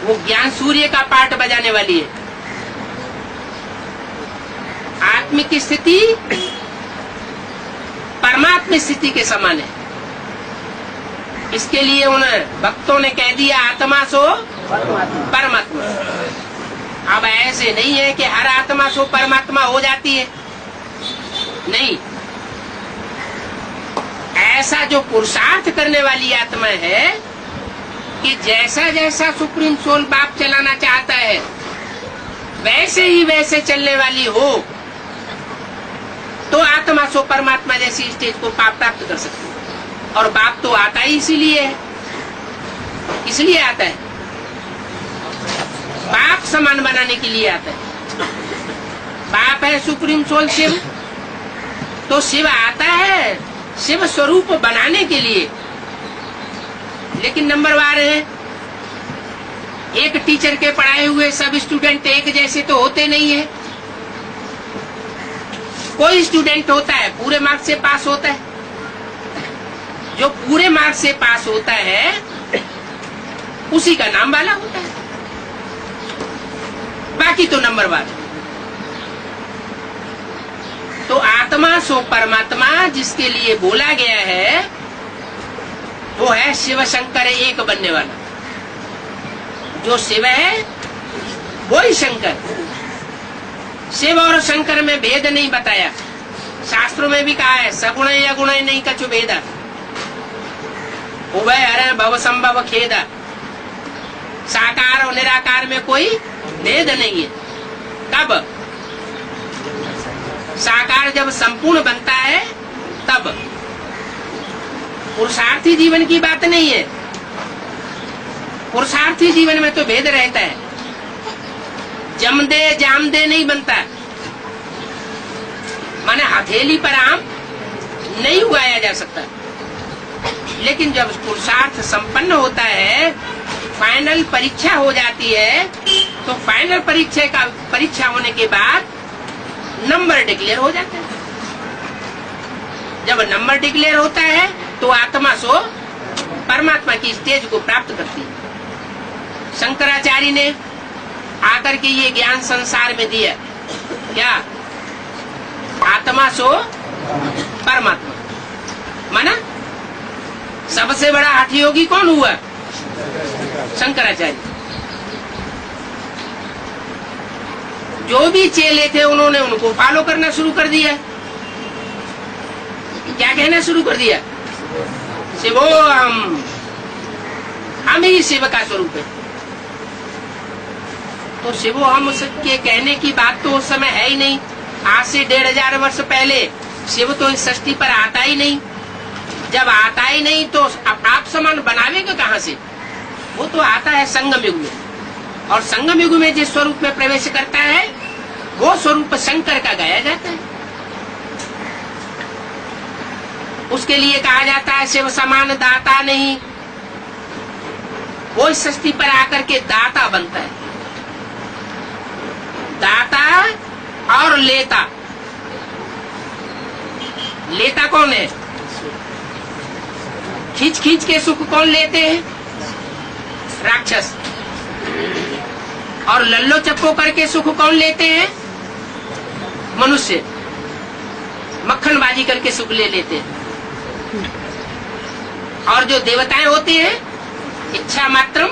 [SPEAKER 1] वो ज्ञान सूर्य का पाठ बजाने वाली है। आत्मिक स्थिति परमात्मा स्थिति के समान है। इसके लिए उन भक्तों ने कह दिया आत्मा सो परमात्मा। अब ऐसे नहीं है कि हर आत्मा सो परमात्मा हो जाती है, नहीं। ऐसा जो पुरुषार्थ करने वाली आत्मा है कि जैसा जैसा सुप्रीम सोल बाप चलाना चाहता है वैसे ही वैसे चलने वाली हो तो आत्मा सो परमात्मा जैसी स्टेज को प्राप्त कर सकती है। और बाप तो आता ही इसीलिए है, इसलिए आता है, बाप समान बनाने के लिए आता है। बाप है सुप्रीम सोल शिव, तो शिव आता है शिव स्वरूप बनाने के लिए। लेकिन नंबर वार है, एक टीचर के पढ़ाए हुए सब स्टूडेंट एक जैसे तो होते नहीं है। कोई स्टूडेंट होता है पूरे मार्क्स से पास होता है, जो पूरे मार्क्स से पास होता है उसी का नाम वाला होता है, बाकी तो नंबर वार। तो आत्मा सो परमात्मा जिसके लिए बोला गया है वो है शिव शंकर एक बनने वाला। जो शिव है वो ही शंकर। शिव और शंकर में भेद नहीं बताया। शास्त्रों में भी कहा है सगुण या गुण नहीं कछु भेदा, उभय हर भव संभव खेदा। साकार और निराकार में कोई भेद नहीं है। कब? साकार जब संपूर्ण बनता है तब। पुरुषार्थी जीवन की बात नहीं है। पुरुषार्थी जीवन में तो भेद रहता है। जमदे जामदे नहीं बनता, माने हथेली पर आम नहीं उगाया जा सकता। लेकिन जब पुरुषार्थ संपन्न होता है, फाइनल परीक्षा हो जाती है, तो फाइनल परीक्षा होने के बाद नंबर डिक्लेयर हो जाता है। जब नंबर डिक्लेयर होता है तो आत्मा सो परमात्मा की स्टेज को प्राप्त करती है। शंकराचार्य ने आकर के ये ज्ञान संसार में दिया। क्या? आत्मा सो परमात्मा। माना सबसे बड़ा हठ योगी कौन हुआ? शंकराचार्य। जो भी चेले थे उन्होंने उनको फॉलो करना शुरू कर दिया। क्या कहना शुरू कर दिया? शिवो हम ही शिव का स्वरूप है। तो शिवो हम के कहने की बात तो उस समय है ही नहीं। आज से 1500 वर्ष पहले शिव तो इस सृष्टि पर आता ही नहीं। जब आता ही नहीं तो आप समान बनावेगा कहाँ से? वो तो आता है संगम युग में, और संगम युग में जिस स्वरूप में प्रवेश करता है वो स्वरूप शंकर का गाया जाता है। उसके लिए कहा जाता है शिव समान दाता नहीं। वो इस सृष्टि पर आकर के दाता बनता है। दाता और लेता। लेता कौन है? खींच खींच के सुख कौन लेते हैं? राक्षस। और लल्लो चप्पो करके सुख कौन लेते हैं? मनुष्य। मक्खनबाजी करके सुख ले लेते हैं। और जो देवताएं होते हैं इच्छा मात्रम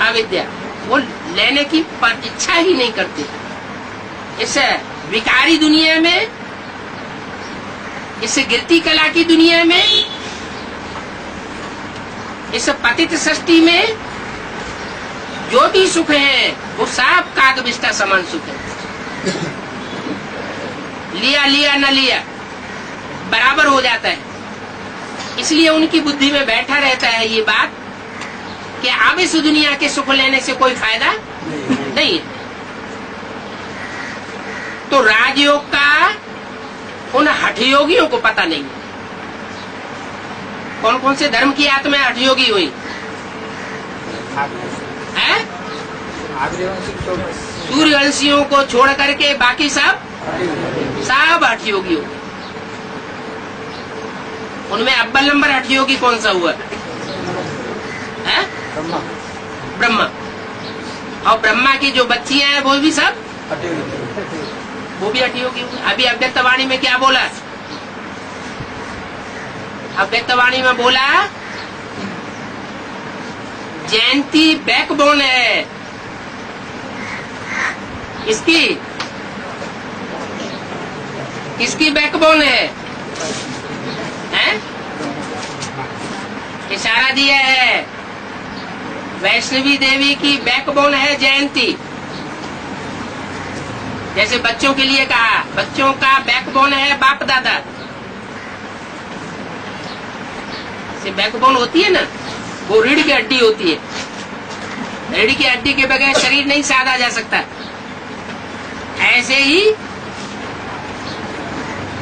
[SPEAKER 1] अविद्या, वो लेने की इच्छा ही नहीं करते। इस विकारी दुनिया में, इस गिरती कला की दुनिया में, इस पतित सृष्टि में जो भी सुख है वो सब कागबिष्टा समान सुख है। लिया लिया न लिया बराबर हो जाता है। इसलिए उनकी बुद्धि में बैठा रहता है ये बात कि अब इस दुनिया के सुख लेने से कोई फायदा नहीं है। तो राजयोग का उन हठयोगियों को पता नहीं है। कौन कौन से धर्म की आत्माएं हठयोगी हुई हैं? सूर्यवंशियों को छोड़ करके बाकी सब हठयोगी हो। उनमें अव्वल नंबर हठयोगी कौन सा हुआ है? ब्रह्मा। और ब्रह्मा की जो बच्चियां हैं वो भी सब वो भी हठयोगी हुई। अभी अव्यक्तवाणी में क्या बोला? अव्यक्तवाणी में बोला जयंती बैकबोन है किसकी बैकबोन है? हैं? इशारा दिया है वैष्णवी देवी की बैकबोन है जयंती। जैसे बच्चों के लिए कहा बच्चों का बैकबोन है बाप दादा। से बैकबोन होती है ना, वो रीढ़ की हड्डी होती है। रीढ़ की हड्डी के बगैर शरीर नहीं साधा जा सकता। ऐसे ही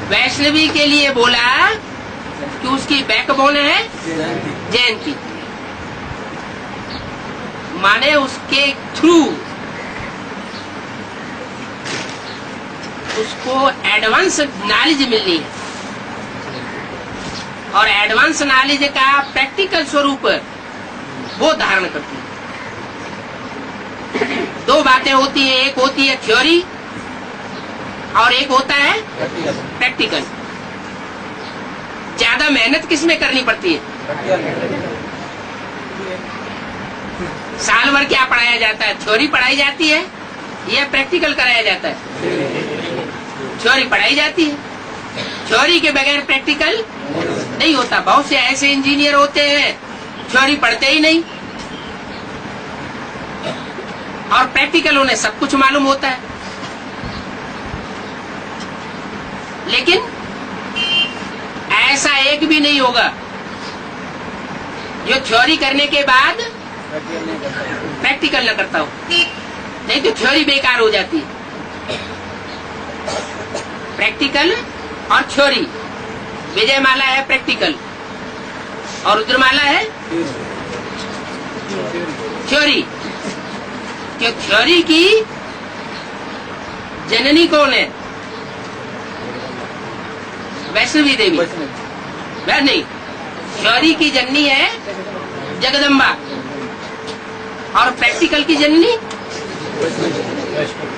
[SPEAKER 1] वैष्णवी के लिए बोला कि उसकी बैकबोन है जयंती, माने उसके थ्रू उसको एडवांस नॉलेज मिलनी है। और एडवांस नॉलेज का प्रैक्टिकल स्वरूप वो धारण करती है। दो बातें होती हैं, एक होती है थ्योरी और एक होता है प्रैक्टिकल। ज्यादा मेहनत किसमें करनी पड़ती है? साल भर क्या पढ़ाया जाता है? थ्योरी पढ़ाई जाती है या प्रैक्टिकल कराया जाता है? थ्योरी पढ़ाई जाती है। थ्योरी के बगैर प्रैक्टिकल नहीं होता। बहुत से ऐसे इंजीनियर होते हैं थ्योरी पढ़ते ही नहीं और प्रैक्टिकल उन्हें सब कुछ मालूम होता है। लेकिन ऐसा एक भी नहीं होगा जो थ्योरी करने के बाद प्रैक्टिकल न करता हो। नहीं तो थ्योरी बेकार हो जाती है। प्रैक्टिकल और थ्योरी, विजयमाला है प्रैक्टिकल और रुद्रमाला है थ्योरी। क्यों? थ्योरी की जननी कौन है? वैष्णवी देवी। वह नहीं, थ्योरी की जननी है जगदम्बा और प्रैक्टिकल की जननी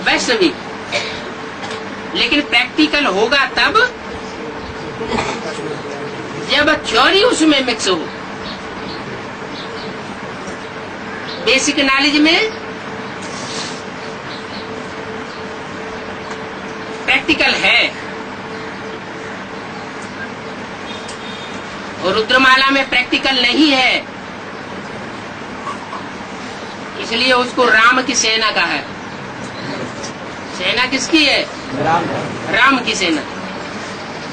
[SPEAKER 1] वैष्णवी। लेकिन प्रैक्टिकल होगा तब जब थ्योरी उसमें मिक्स हो। बेसिक नॉलेज में प्रैक्टिकल है और रुद्रमाला में प्रैक्टिकल नहीं है, इसलिए उसको राम की सेना कहा है। सेना किसकी है? राम की सेना।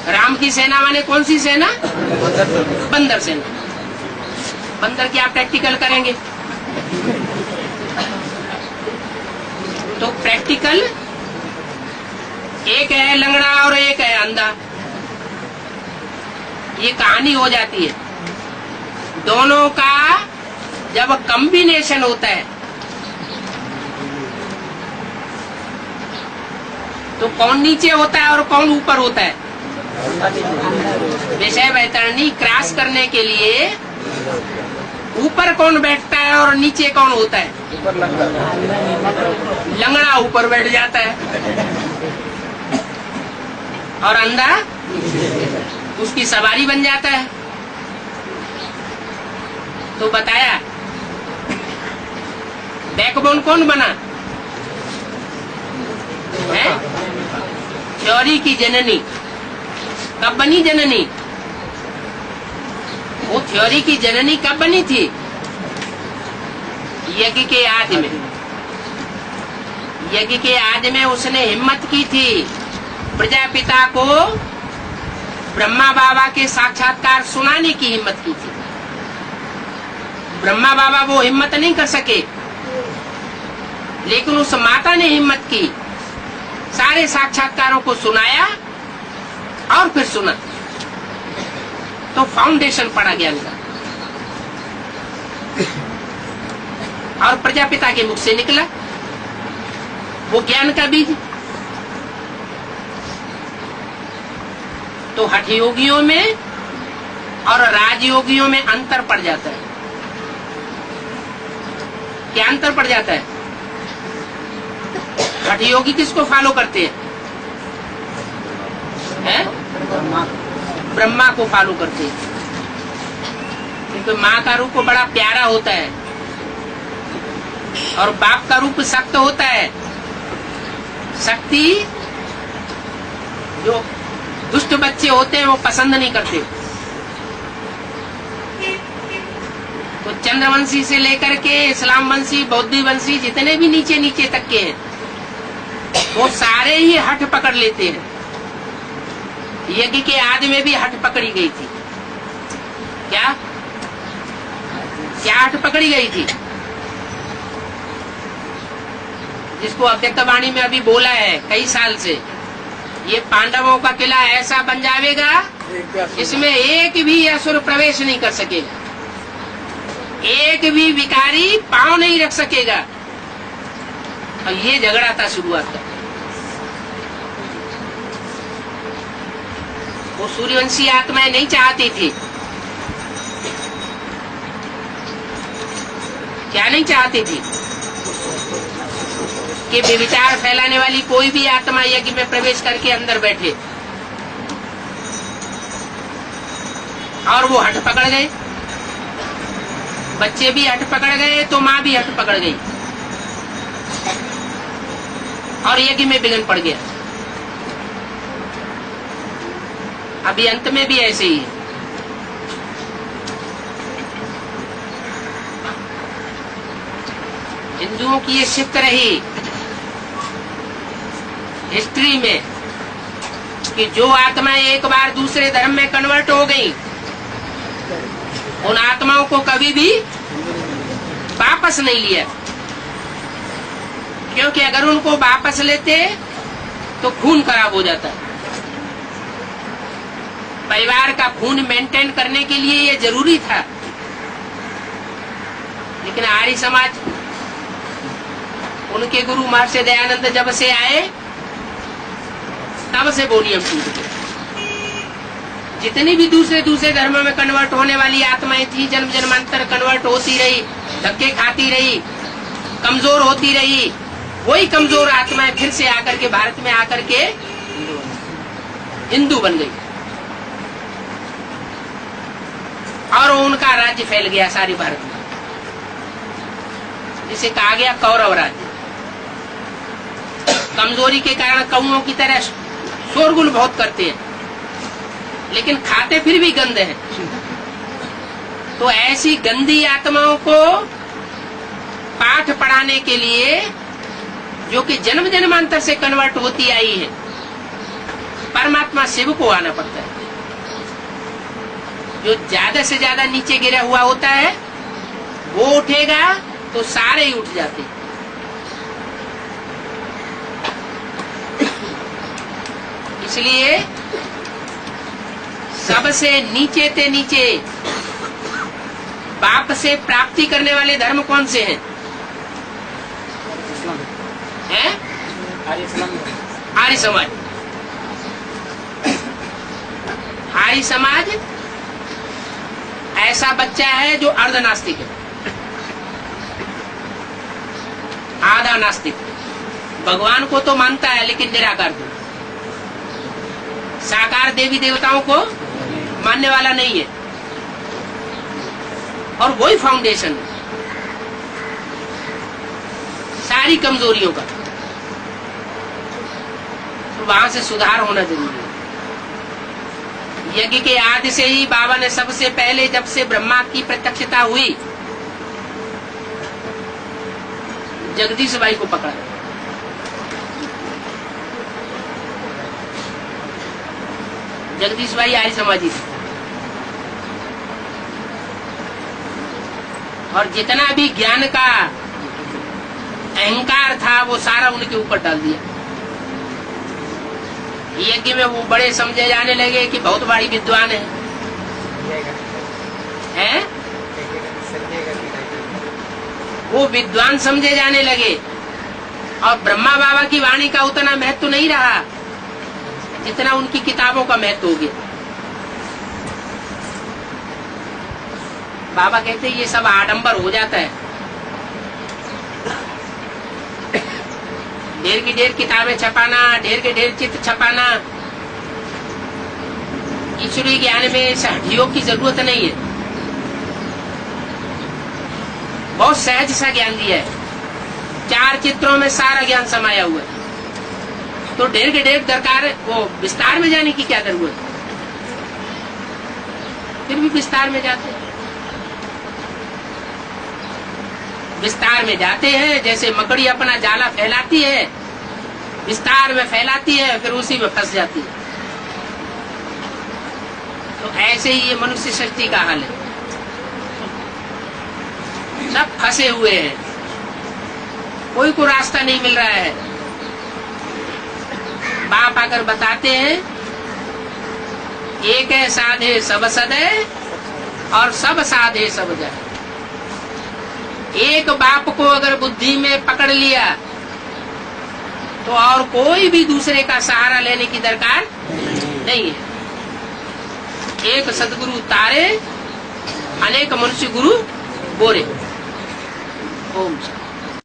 [SPEAKER 1] राम की सेना माने कौन सी सेना? बंदर सेना। बंदर क्या प्रैक्टिकल करेंगे? तो प्रैक्टिकल एक है लंगड़ा और एक है अंधा, ये कहानी हो जाती है। दोनों का जब कॉम्बिनेशन होता है तो कौन नीचे होता है और कौन ऊपर होता है? विषय वैतरणी क्रॉस करने के लिए ऊपर कौन बैठता है और नीचे कौन होता है? लंगड़ा ऊपर बैठ जाता है और अंधा उसकी सवारी बन जाता है। तो बताया बैकबोन कौन बना है? थ्योरी की जननी। कब बनी जननी? वो थ्योरी की जननी कब बनी थी? यज्ञ के आदि में। यज्ञ के आदि में उसने हिम्मत की थी प्रजापिता को ब्रह्मा बाबा के साक्षात्कार सुनाने की हिम्मत की थी। ब्रह्मा बाबा वो हिम्मत नहीं कर सके, लेकिन उस माता ने हिम्मत की, सारे साक्षात्कारों को सुनाया और फिर सुना, तो फाउंडेशन पड़ा ज्ञान का। और प्रजापिता के मुख से निकला वो ज्ञान का बीज। तो हठ योगियों में और राजयोगियों में अंतर पड़ जाता है। क्या अंतर पड़ जाता है? हठ योगी किसको फॉलो करते हैं? ब्रह्मा को फॉलो करते हैं, क्योंकि माँ का रूप बड़ा प्यारा होता है और बाप का रूप सख्त होता है। शक्ति जो दुष्ट बच्चे होते हैं वो पसंद नहीं करते। तो चंद्रवंशी से लेकर के इस्लाम वंशी, बौद्धी वंशी, जितने भी नीचे नीचे तक के हैं, वो सारे ही हठ पकड़ लेते हैं। यज्ञ के आदि में भी हठ पकड़ी गई थी। क्या क्या हठ पकड़ी गई थी? जिसको अव्यक्तवाणी में अभी बोला है कई साल से, ये पांडवों का किला ऐसा बन जाएगा इसमें एक भी असुर प्रवेश नहीं कर सकेगा, एक भी विकारी पांव नहीं रख सकेगा। और ये झगड़ा था शुरुआत का। वो सूर्यवंशी आत्माएं नहीं चाहती थी। क्या नहीं चाहती थी? कि विचार फैलाने वाली कोई भी आत्मा यज्ञ में प्रवेश करके अंदर बैठे। और वो हट पकड़ गए, बच्चे भी हट पकड़ गए तो माँ भी हट पकड़ गई और यज्ञ में विघ्न पड़ गया। अभी अंत में भी ऐसे ही है। हिंदुओं की ये शिफ्ट रही हिस्ट्री में कि जो आत्माएं एक बार दूसरे धर्म में कन्वर्ट हो गई, उन आत्माओं को कभी भी वापस नहीं लिया, क्योंकि अगर उनको वापस लेते तो खून खराब हो जाता। परिवार का खून मेंटेन करने के लिए ये जरूरी था। लेकिन आर्य समाज, उनके गुरु महर्षि दयानंद जब से आए तब से वो नियम टूट गए। जितनी भी दूसरे धर्मों में कन्वर्ट होने वाली आत्माएं थी, जन्म जन्मांतर कन्वर्ट होती रही, धक्के खाती रही, कमजोर होती रही, वही कमजोर आत्माएं फिर से आकर के भारत में आकर के हिंदू बन गई और उनका राज्य फैल गया सारे भारत में, जिसे कहा गया कौरव राज्य। कमजोरी के कारण कौओं की तरह शोरगुल बहुत करते हैं, लेकिन खाते फिर भी गंद है। तो ऐसी गंदी आत्माओं को पाठ पढ़ाने के लिए, जो कि जन्म जन्मांतर से कन्वर्ट होती आई है, परमात्मा शिव को आना पड़ता है। जो ज्यादा से ज्यादा नीचे गिरा हुआ होता है वो उठेगा तो सारे ही उठ जाते हैं। इसलिए सबसे नीचे ते नीचे बाप से प्राप्ति करने वाले धर्म कौन से हैं? हैं? आर्य समाज। आर्य समाज ऐसा बच्चा है जो अर्धनास्तिक है, आधा नास्तिक। भगवान को तो मानता है लेकिन निराकार को, साकार देवी देवताओं को मानने वाला नहीं है। और वही फाउंडेशन है सारी कमजोरियों का। तो वहां से सुधार होना जरूरी है। यज्ञ के आदि से ही बाबा ने सबसे पहले, जब से ब्रह्मा की प्रत्यक्षता हुई, जगदीश भाई को पकड़ा। जगदीश भाई आर्य समाजी थे और जितना भी ज्ञान का अहंकार था वो सारा उनके ऊपर डाल दिया। यज्ञ में वो बड़े समझे जाने लगे कि बहुत बड़ी विद्वान है, हैं? वो विद्वान समझे जाने लगे और ब्रह्मा बाबा की वाणी का उतना महत्व नहीं रहा जितना उनकी किताबों का महत्व हो गया। बाबा कहते ये सब आडंबर हो जाता है, ढेर की ढेर किताबें छपाना, ढेर के ढेर चित्र छपाना, ईश्वरीय ज्ञान में सहयोग की जरूरत नहीं है। बहुत सहज सा ज्ञान दिया है, 4 चित्रों में सारा ज्ञान समाया हुआ है। तो ढेर के ढेर दरकार है, वो विस्तार में जाने की क्या जरूरत है? फिर भी विस्तार में जाते हैं, विस्तार में जाते हैं। जैसे मकड़ी अपना जाला फैलाती है, विस्तार में फैलाती है, फिर उसी में फंस जाती है। तो ऐसे ही ये मनुष्य सृष्टि का हाल है, सब फंसे हुए हैं, कोई को रास्ता नहीं मिल रहा है। बाप आकर बताते हैं एक है साधे सब सदे और सब साधे सब जाए। एक बाप को अगर बुद्धि में पकड़ लिया तो और कोई भी दूसरे का सहारा लेने की दरकार नहीं है। एक सदगुरु तारे, अनेक मनुष्य गुरु बोरे। ओम शांति।